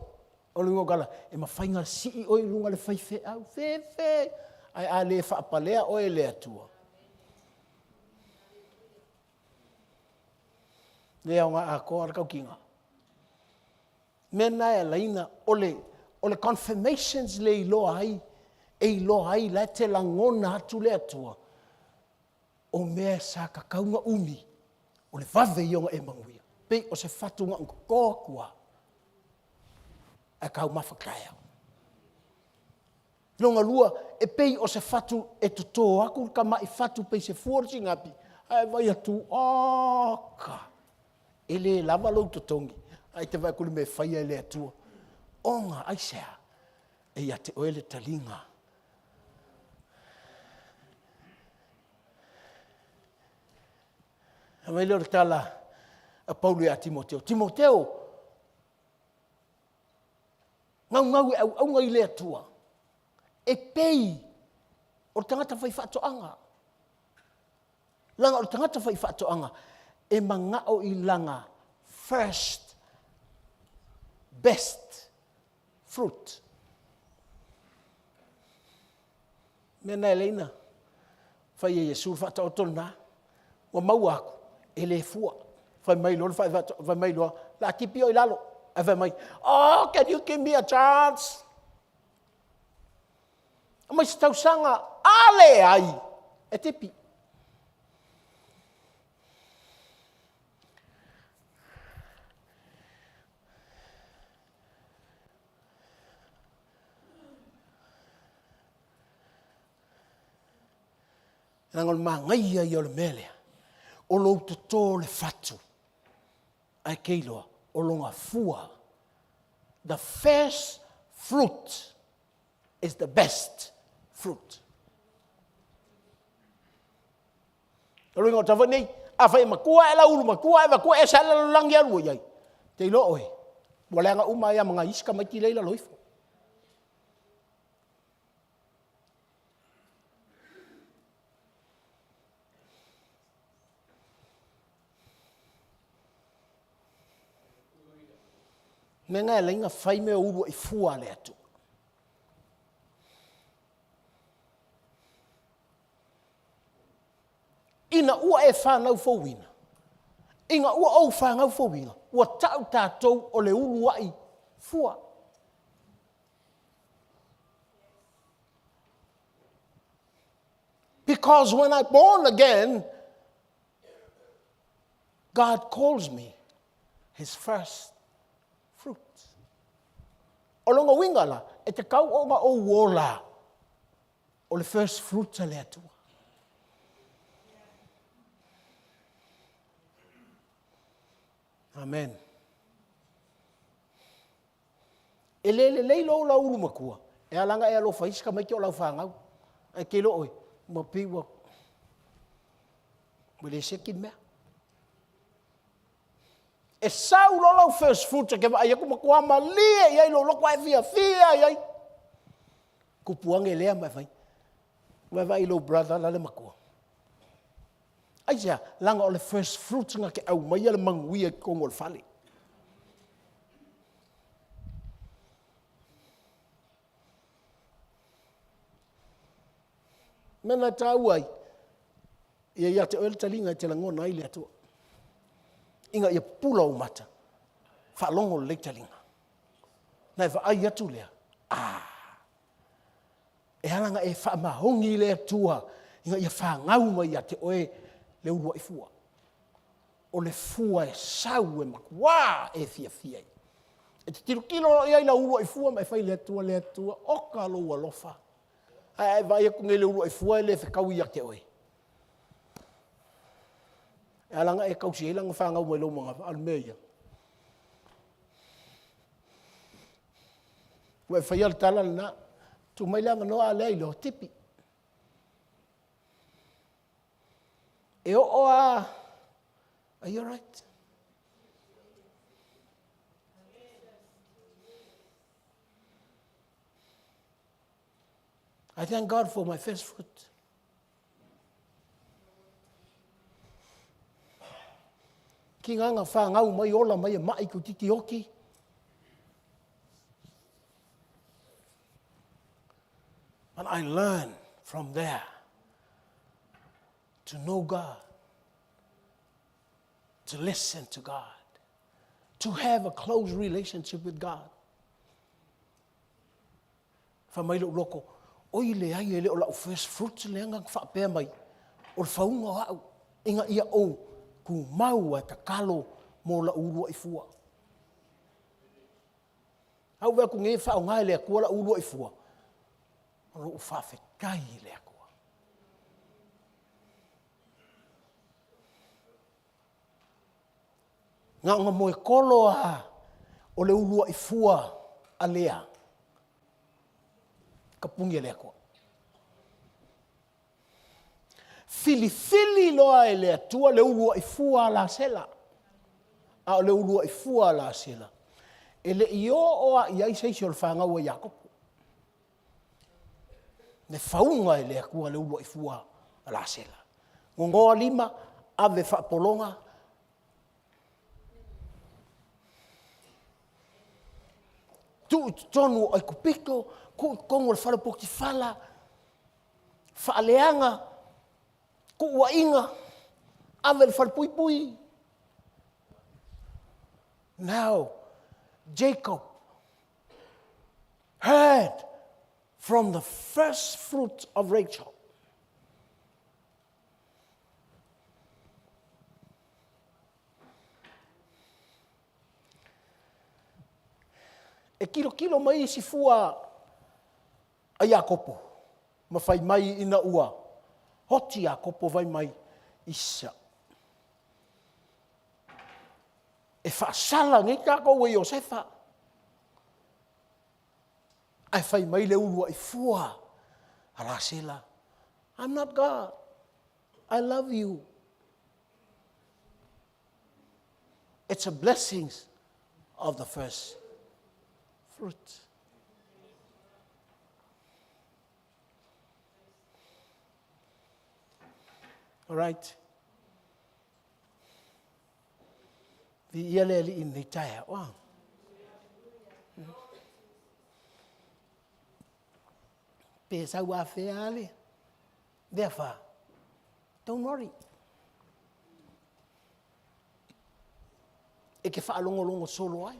O lungo gala, e mawhainga si oe lunga le whaife au. Fe. Ai a le whapalea oe le atua. Lea o ngā a koa rakau kinga. Mena e laina ole confirmations le iloa ai la te langona atu le atua. O mea sa kakaunga umi, o le whawe ionga e manguia. Pei o se whatunga unko koa kua, a kau mawhakaya. Longa lua, e pei o se whatu e tuto aku ka mai whatu pei se fuorsi ngapi, Ai vai atu oka. Ele lava lo totongi. Ai te vai kuli me whaia ele atua. Onga ai sea. E ia te oele talinga. A mai leo tala a Paulo e a Timoteo. Timoteo, ngau e au ngai le atua. E pei, o tangata whai whaatoanga. Langa o tangata whai whaatoanga. E mangao I langa first, best fruit. Mena eleina, whai e Yesu whaatotona, wa mau aku. Ele fua. Vai mai lo, vai mai lo. La tipi o ilalo. Vai mai. Oh, can you give me a chance? Mas tau sanga ale ai. E tipi. Nangol mangai ai o le melea. O lo to le fatu. Ai keiloa, o longa fua. The first fruit is the best fruit. O longa tawa nei, a whai makua e la ulu makua e makua e sala langi alu iai. Te ilo oe. Walenga uma ia mga iska mai ki leila loifo. Me ngai lainga whai mea uru I fua le atu. Ina ua e whanau fōwina. Inga ua au whanau fōwina. Ua tau tātou o le uru wai fua. Because when I'm born again, God calls me His first fruit. O longa wingala, e te kau o ngā o wola o le first fruit le atua. Amen. E le leilo la uru makua. E alanga e alo whaiska mai ki o lau whangau. E keilo oi, ma piwa. Wele seki mea. E sau lo lau first fruit ke va ia ku makua ma lie ia lo lo kwa fia ia. Ku puange lea mai vai. Mai vai lo brother la le makua. Aia, langa o le first fruit nga ke au mai le manguia ko ngol fale. Mena tau ai. Ia te oel talinga te langona ai le atua. Inga ia pula o mata. Whalongo le talinga. Nai wa ai atu lea. E halanga e whamahongi le atua. Inga ia whangau mai ia te oe le urua I fua. O le fua e sau e makua e fia. E te tiro kilo ia la urua I fua mai whai le atua. Oka lo alofa. Ai vai e kunge le urua I fua e le whekau ia te oe. E alanga e kausi e langa whangau mai lo mga almeia. Ue whai al tala na. Tu mai langa noa alei lo tipi. E o are you all right? I thank God for my first fruit. Ki nganga whangau mai ola mai e mai ku titi oki. And I learn from there to know God, to listen to God, to have a close relationship with God. Whamailo loko, oi le ai e le o lau first fruits le anga whapea mai, o le whaunga au, inga ia o, ku mau e takalo mo la urua I fua. Au wea ku nge whao ngai lea kua la urua I fua, o lo whawhekai lea kua. Ngā moe kolo o le ulua I fua a lea. Ka pungi a lea koa. Fili loa e lea tua le ulua I fua a la sela. A le ulua I fua a la sela. E le I oa I aiseisi o le whangau a Iakopo. Ne whaunga e lea kua le ulua I fua a la sela. Ngongoa 5, ave whaapolonga. Tu tonu ai kupiko, ku kongo le whale poki whala, whaaleanga, ku ua inga, ave le whale pui pui. Now, Jacob heard from the first fruit of Rachel. E kilo mai si fua a Iakopo. Ma fai mai ina ua. Hoti Iakopo vai mai isa. E whaasala ngai kako e Iosefa. Ai fai mai le ulua I fua. Arasela. I'm not God. I love you. It's a blessing of the first fruit. All right. Vi ia li in taia wa. Pesa wa fe ale. Therefore, don't worry. E ke fa longo solo ai.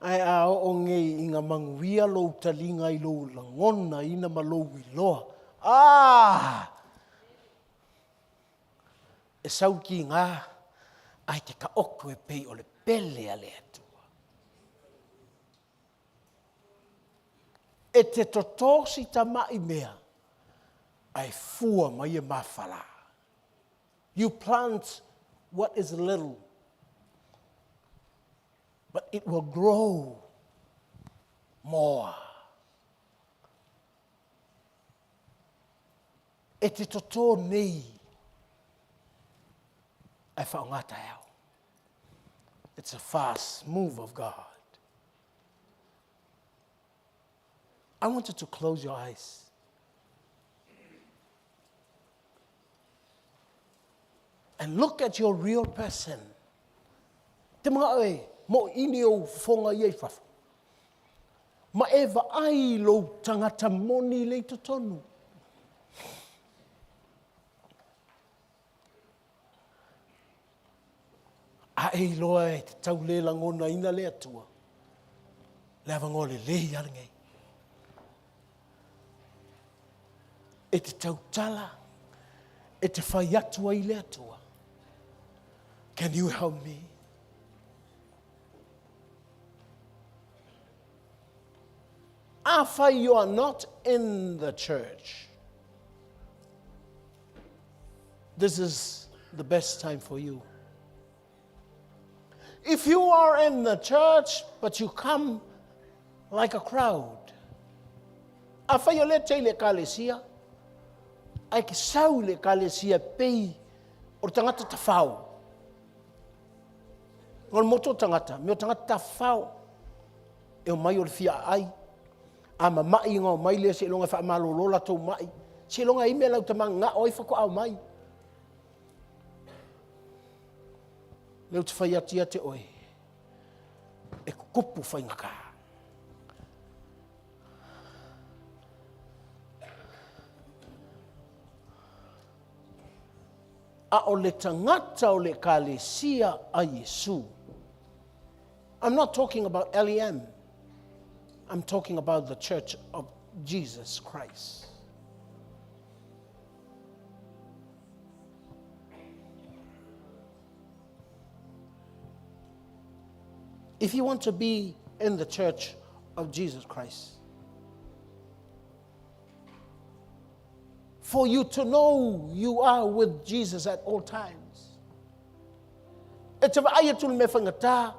Ai a o ngei inga manguia lo talinga I lo langona ina malo loa. E sau ki ngā, ai te ka oku e pei o le pele a le atua. E te totosi ta mai mea, ai fua mai e mawhala. You plant what is little, but it will grow more. E te toto nei, ai whaongata au. It's a fast move of God. I want you to close your eyes. And look at your real person. Te mga oe, mo ini o whonga iei whawha. Ma e ai lo tangata moni le totonu. A e loa e te tau le langona ina le atua. Le avangole le iarangei. E te tau tala. E te whai atua I le atua. Can you help me? After you are not in the church, this is the best time for you. If you are in the church, but you come like a crowd, after you let le kalesia, ai ke sau le kalesia pei o tangata tawhau. Ngol moto tangata, me o tangata tawhau, e o mai o le fia ai, ama mai ngā mai lea se longa wha malolola tau mai, se longa ime lau tamang ngā oi whako au mai. Leu te whai atia te oi, e kupu whai ngaka. A o le tangata o le kalesia a Yesu. I'm not talking about LEM. I'm talking about the church of Jesus Christ. If you want to be in the church of Jesus Christ, for you to know you are with Jesus at all times, E te vai atu me whangata.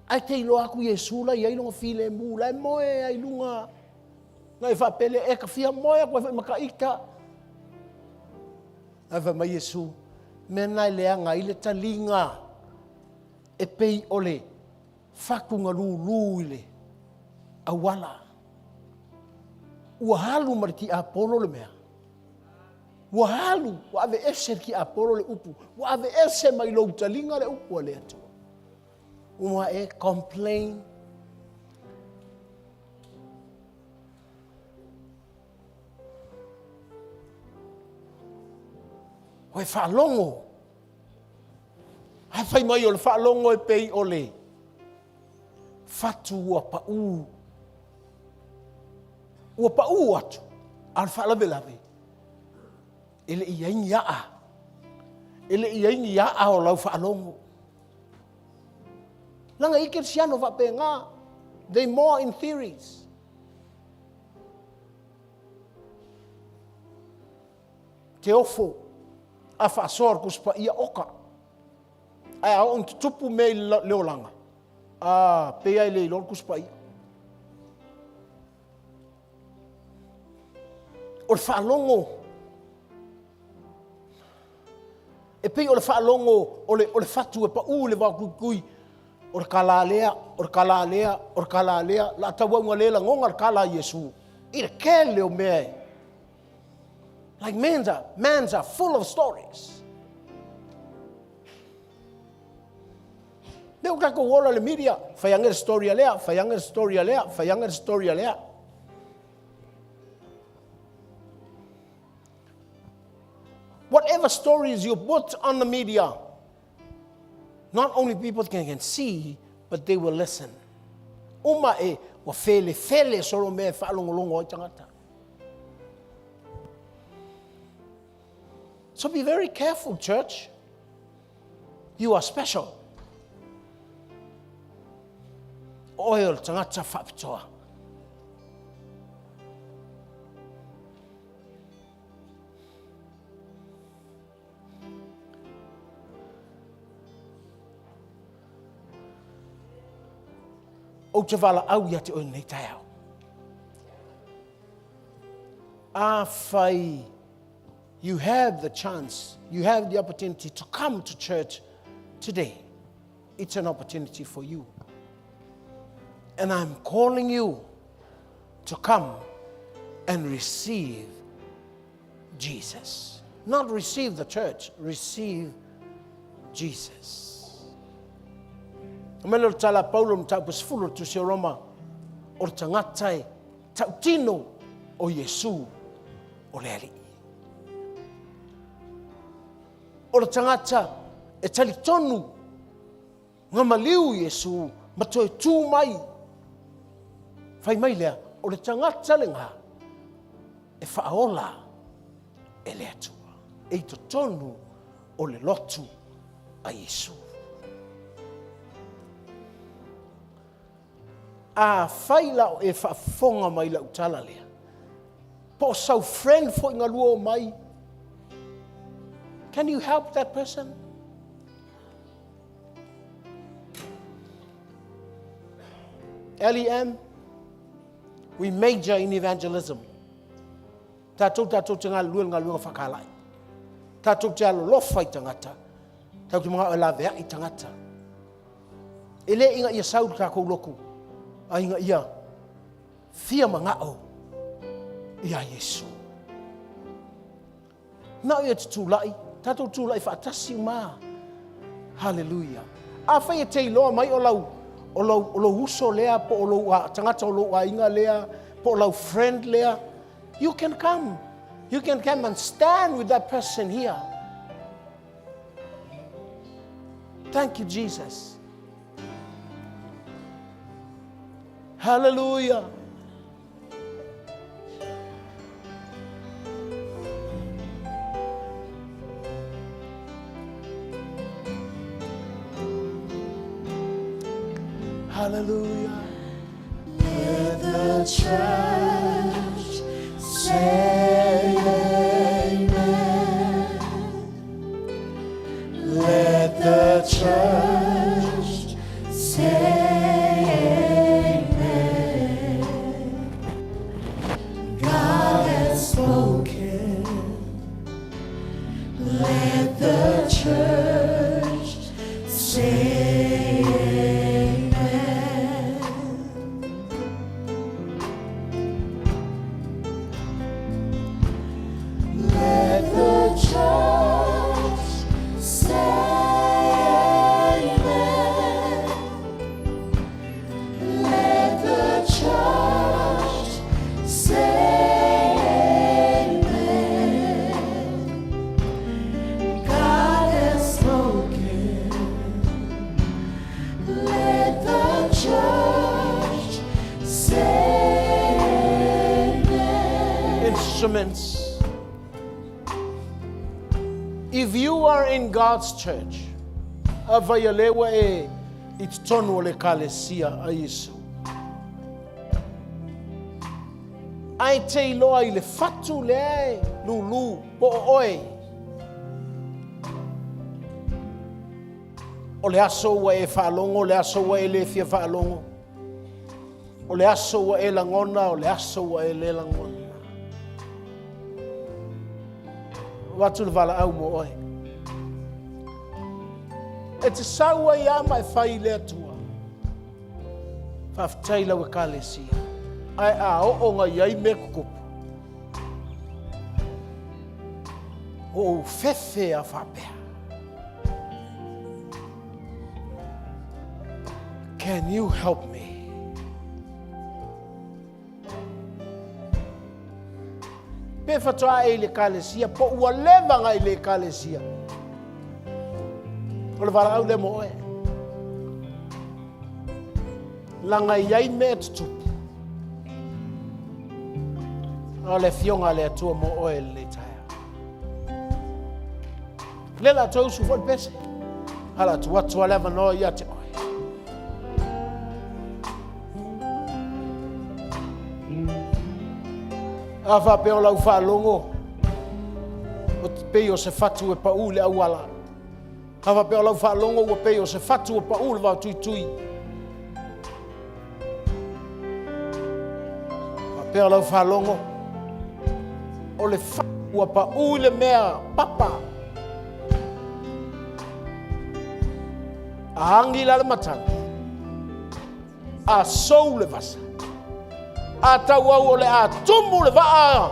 Ai te ilo aku Yesu la i ailonga file mu. Lai moe ai lunga. Ngai whapele e ka fia moe koe wha makaika. Ai wha mai Yesu. Me nai lea ngai le talinga. E pei ole. Whakunga lu ile. Awala. Ua halu mariti Apollo le mea. Ua halu. Ua ave ese ki Apollo le upu. Ua ave ese mai lo talinga le upu le atu. Ua e complain. Ua e whaalongo. Hai whai mai o le whaalongo e pei o le. Fatu ua pa'u. Ua pa'u atu. Al whaalawe lawe. Ele ia ingi aa. Ele ia ingi aa o lau whaalongo. Langa ike siano whape ngā. They more in theories. Te ofo. A whaasor kuspa ia oka. Ai au on tupu me leolanga. Pea i le lor kuspa ia. O le whaalongo. E pei o le whaalongo o le whatu e pa le wau kukui. O le kalalea, o le kalalea, o le kalalea. La tawaunga lela ngonga le kala Yesu. I le kele o mea. Like mans are full of stories. Leo kako wola le media. Whaianga story alea, whaianga story alea, whaianga story alea. Whatever stories you put on the media, not only people can see, but they will listen. Uma e wa fele solo me whaalongolongo i tangata. So be very careful, church. You are special. Oil tangata whapitoa. O te wala au ia te o nei tai au. Whai, you have the chance, you have the opportunity to come to church today. It's an opportunity for you. And I'm calling you to come and receive Jesus. Not receive the church, receive Jesus. Melo tala Paulo mtau pasfulu tu se Roma o tangata e tautino o Yesu o leali. O tangata e talitonu ngamaliu Yesu matoe tu mai. Fai mai lea o le tangata lenga e whaola e le atua. E totonu o le lotu a Yesu. Whaila e whaafonga mai la utala lea. Po sau friend fo inga lua mai. Can you help that person? LEM, we major in evangelism. Tātou te ngā luenga whakalai. Tātou te alo lofa i tangata. Tātou te mga o la vea i tangata. Ele inga ia sauru kako loku. A inga ia fia mangao ia Yesu. Nau ia te tūlai, tātou tūlai whaatasi mā. Hallelujah. A whai e te iloa mai o lau uso lea, po o lau tangata o lau inga lea, po o lau friend lea. You can come. You can come and stand with that person here. Thank you, Jesus. Hallelujah. Hallelujah. Let the church say amen. Let the church instruments. If you are in God's church, avaialewa e itonu le kalesia a Yesu. Ai te iloa I le fatu le ai lulu po oi. O le aso ua e whaalongo, o le aso ua e le fia whaalongo. O le aso ua e langona, o le aso ua e le langona. Watu le wala au mo oi. E te saua I ama e whai le atua. Whaftai lau e kalesia. Ai a o nga iai me kukupu. O fefe a whapea. Can you help me? Pe fatoa e le kalesia, po ua levanga I le kalesia. O le wala au le mo e. Langa iai me tutupu. O le fionga le atua mo oe le taia. Le la tau su fol pese. Hala tu watu aleva no ia te oe. Awa pe o lau whaalongo. O te peo se fatu e pa ule au ala. Awa pe o lau whaalongo o peo se fatu e pa ule wau tui tui. Awa pe o lau whaalongo. O le whakua pa ule mea papa. A hangi la le matanga. A sou le vasa. A tau au o le a tumu le waa.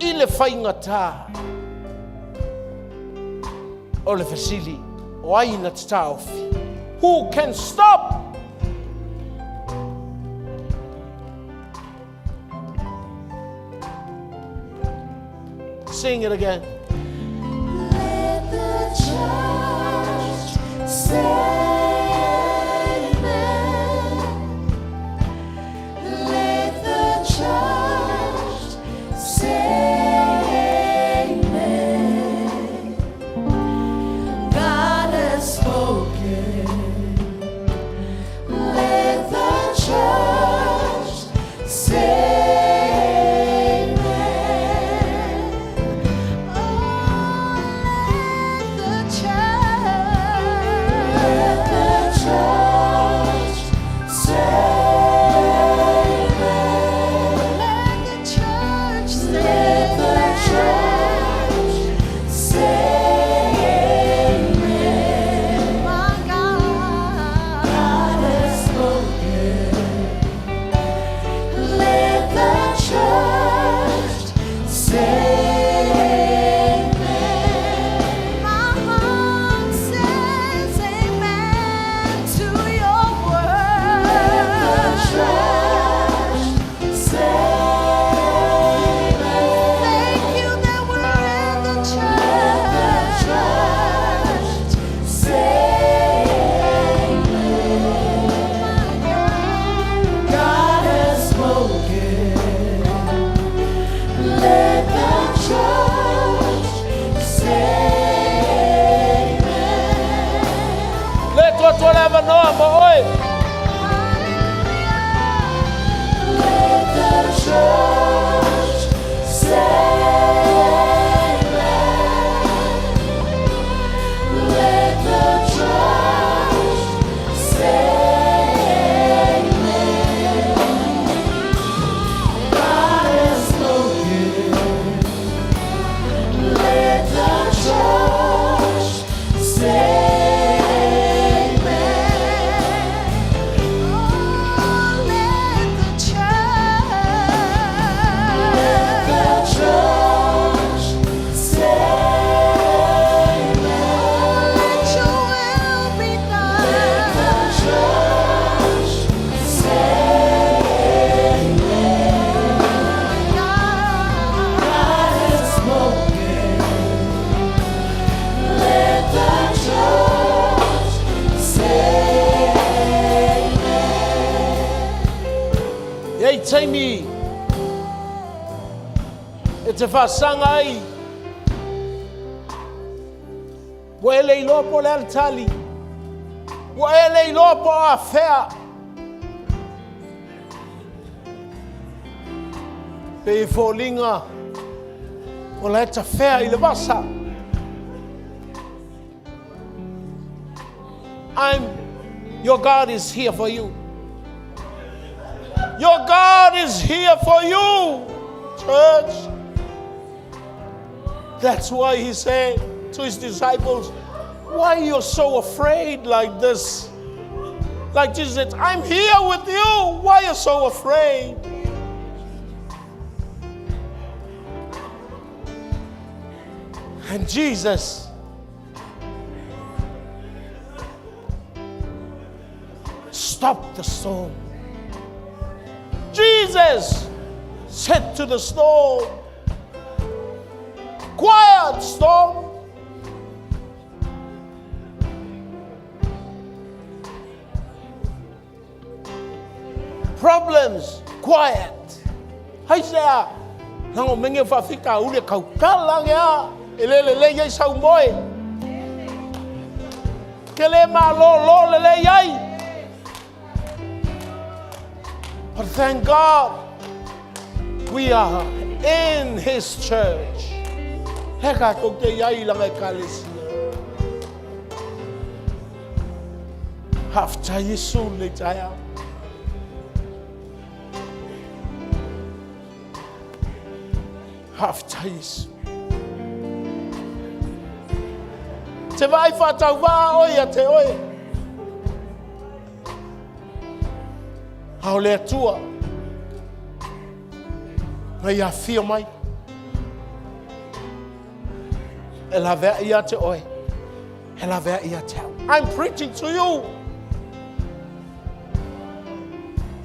I le whaingata. O le fasili. O aina te taofi. Who can stop? Sing it again. Let the church say amen. Let the church say amen. God has spoken. Let the church say let Lei taimi e te whasanga ai wa ele ilo po le altali wa ele ilo po a whea pe I fōlinga o la eta whea I le wasa. Your God is here for you. Your God is here for you, church. That's why He said to His disciples, why are you so afraid like this? Like Jesus said, I'm here with you. Why are you so afraid? And Jesus stopped the storm. Jesus said to the storm, quiet storm. Problems, quiet. Hay sea, nango menge fa fika ule kautalang ya, elele yai sau moe. Kele ma lo lele yai. But thank God we are in His church. Heka kong te yai lang ay kalisia. Hafta Yesu le taya. Hafta Yesu. Te vai whatau wā oia te oe. Hau le atua. Mai a fia mai. E la vea ia te oe. E la vea ia te au. I'm preaching to you.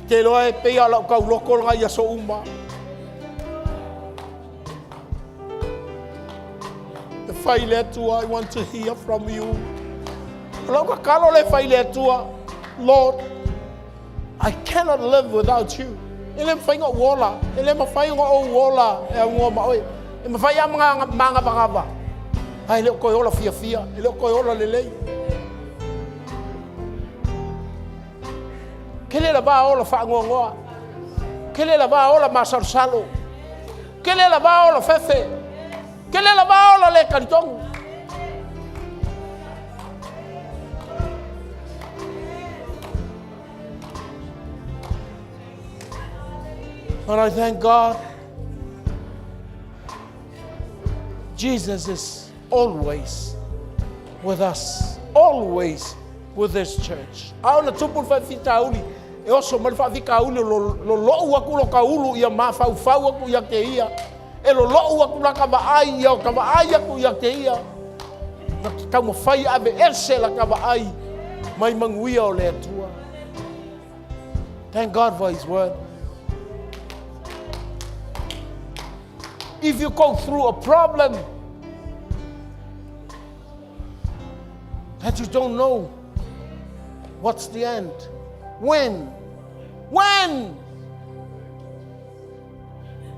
Te loe pe ia lau kau loko nga ia so uma. The whai le atua, I want to hear from you. Lau ka kalo le whai le atua. Lord, I cannot live without you. Ele mawhainga wola. Ele mawhainga o wola. E ngō maoi. E mawhaia mga mangaba. Ai leo koe ola fia. E leo koe ola lelei. Kele la ba ola whaangongoa. Kele la ba ola masarsalo. Kele la ba ola fefe. Kele la ba ola le karitongu. And I thank God, Jesus is always with us, always with this church. Aona tupul fa fitauli, e oso mal fa fikauli lo aku lo kaulu ia ma fa aku ia ke ia. E lo aku la kava ai ia kava ai aku ia ke ia. Na ka mo fai ave ese la kava ai mai manguia o le atua. Thank God for His word. If you go through a problem that you don't know what's the end, when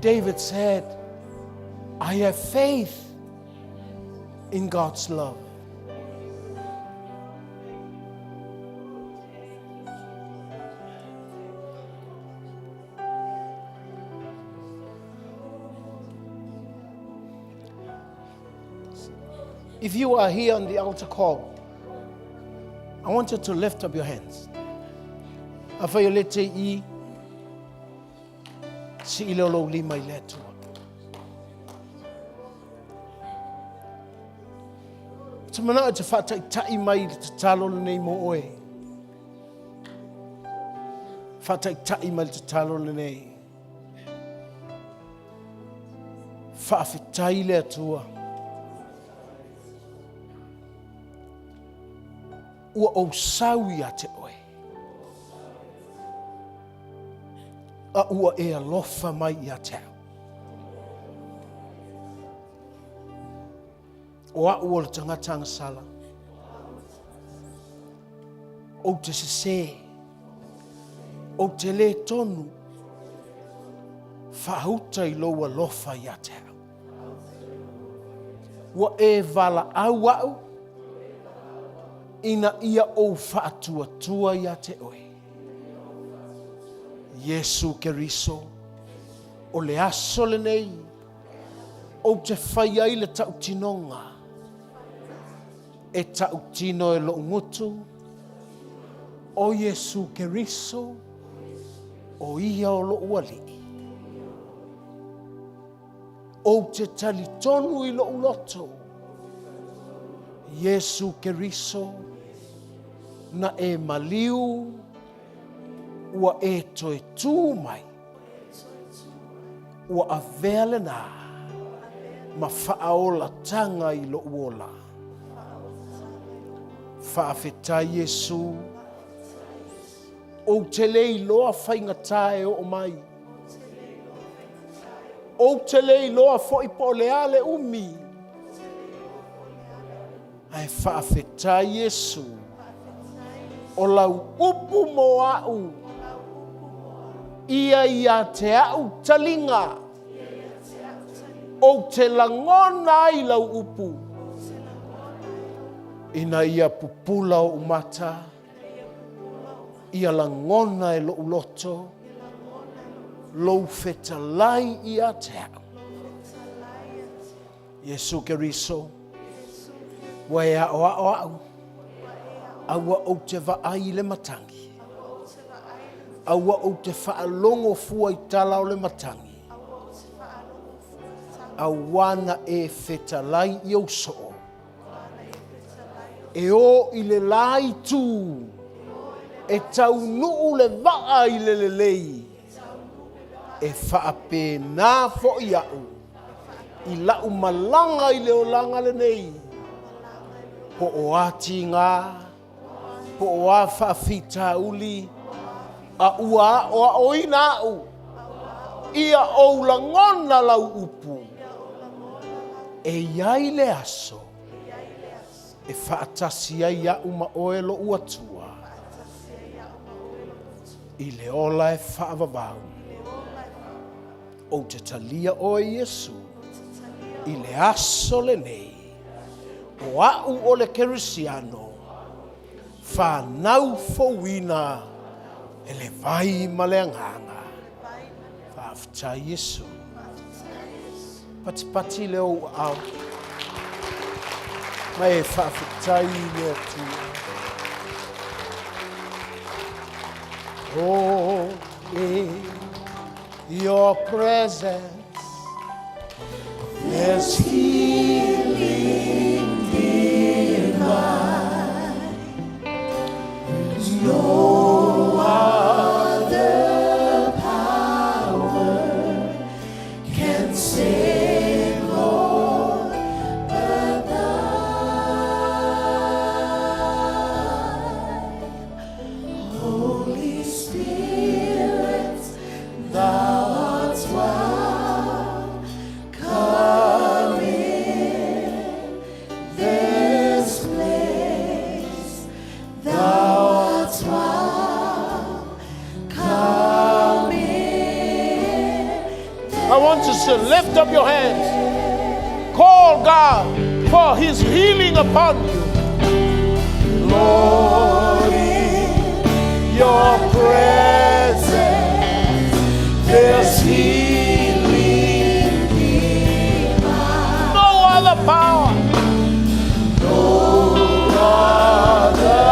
David said, I have faith in God's love. If you are here on the altar call, I want you to lift up your hands. Afayolete I si ilolo lima iletu. Tumana te fata tai mai te talo nei mo oe. Fata tai mai te talo nei. Fa fitai le tua. Ua o sawi a te oe. A ua e alofa mai i a te au. O a ua le tangata sala. O te sese. O te le tonu. whahauta I loa lofa ia te au. Wa e vala au au, ina ia o whaatua tua ia te oe. Yesu Keriso, o le aso le nei, o te whai ai le tau tinonga, e tau tino e lo ngutu, o Yesu Keriso, o ia o lo uali. O te tali tonu I lo uloto, Yesu Keriso, na e maliu, ua e toe tū mai, ua a vele nā, ma whaaola tanga I lo uola. Whaafeta Yesu, o te lei loa whaingatae o mai, o te lei loa fo I po leale umi, ai whaafeta Yesu, o lau upu mo au, ia te au talinga, o te langona I lau upu, ina ia pupula o umata, ia langona e lo uloto, lo fetalai ia te au. Yesu Keriso, wa e ao au, aua o te vaai le matangi, aua o te whaalongo fua I tala o le matangi, awana e fetalai I au soo, e o I le lai tū, e tau nuu le vaa I le lei, e whaape nā fo I au, I lau malanga I le olanga le nei, po o ati ngā, po o a whaafita uli, a ua o a oina au, ia o langona lau upu, e iai le aso, e whaatasi ai a uma oelo uatua, I le ola e whaavavau, o te talia o Yesu, I le aso le nei, o au o le Kerisiano, whanau fowina, e le vai ma le anganga, whaafta Yesu, pati leo au, mai e whaafta I leo tu. Oh, in your presence, there's healing divine. There's no other power can save, Lord, but thine. Holy Spirit, thou art welcome. Come in this place. Thou art welcome. Come in. I want you to lift up your hands. Call God for His healing upon you. Lord, in your presence, there's healing divine. No other power. No other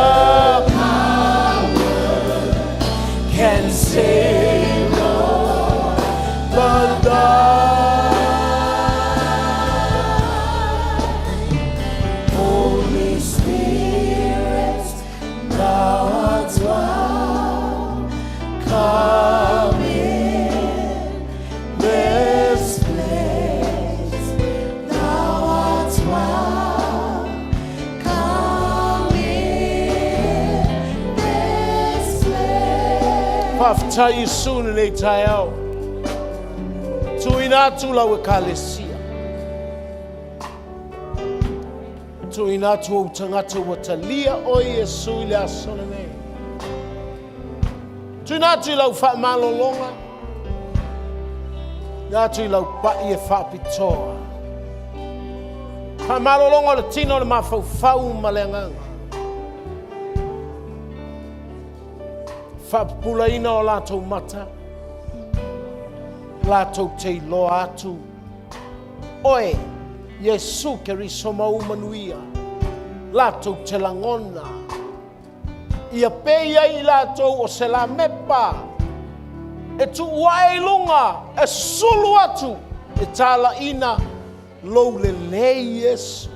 power can save, Lord, but thine. Holy Spirit, thou art welcome. Come in this place. Thou art welcome. Come in this place. Whafta Yesu nei tai au. Tuina tu lau ekalesia. Tuina tu o tangata watalia o Yesu I le aso lenei. Tuina tu lau whaamalolonga. Ngā tui lau pai e whapitoa. Ka marolongo le tino le mawhau ma le nganga. Whapulaina o lātou mata. Lātou te loa atu. Oe, Yesu ke riso manuia. Lātou te langona. Ia peia I lātou o se la mepa. E tu wailunga, e sulu atu. E tala ina lo le lei Yesu.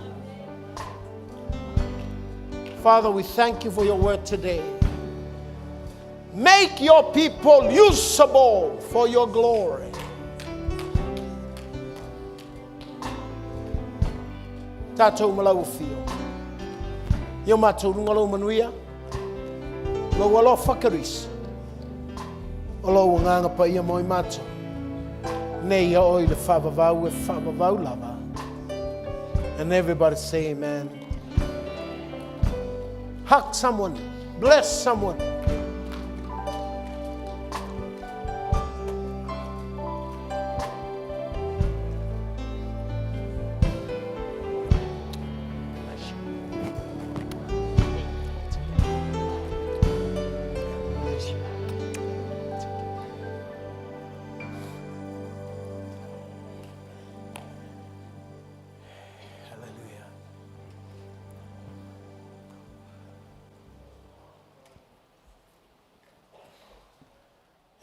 Father, we thank you for your word today. Make your people usable for your glory. Tātou malau whio. Ia mātou runga lau manuia. Lau alo whakarisa. O lau nganga pa ia moi mātou. Nei ia oi le whavavau e whavavau lava. And everybody say amen. Hug someone. Bless someone.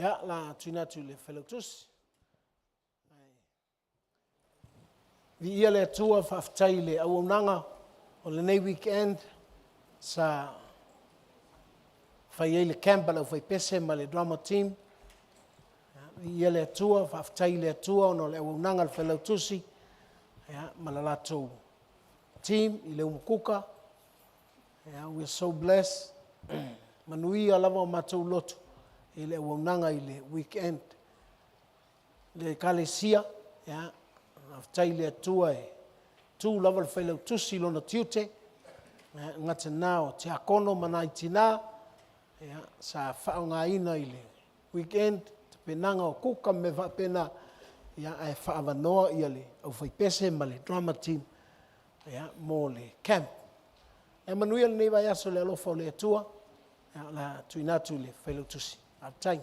Ja, la tuna tu le fellows. Vi ia le tua whaftai le auaunanga o le nei weekend sa whai le camp lau whai pese ma le drama team. Vi ia le tua whaftai le tua o no le auaunanga le fellows. Ma la lato team I le umukuka. We're so blessed. Manui alava o matou lotu. I le waunanga I le weekend. Le kalesia, aftai le atua e tu lava le whailau tusi lona tiute, ngata nao te akono mana I tina, sa whaonga ina I le weekend, te penanga o kuka me whapena, e whaavanoa I le au whaipese ma le drama team, mo le camp. E manuia le neiva yaso le alofa o le atua, la tuinatu le whailau tusi. Time.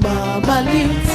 Mama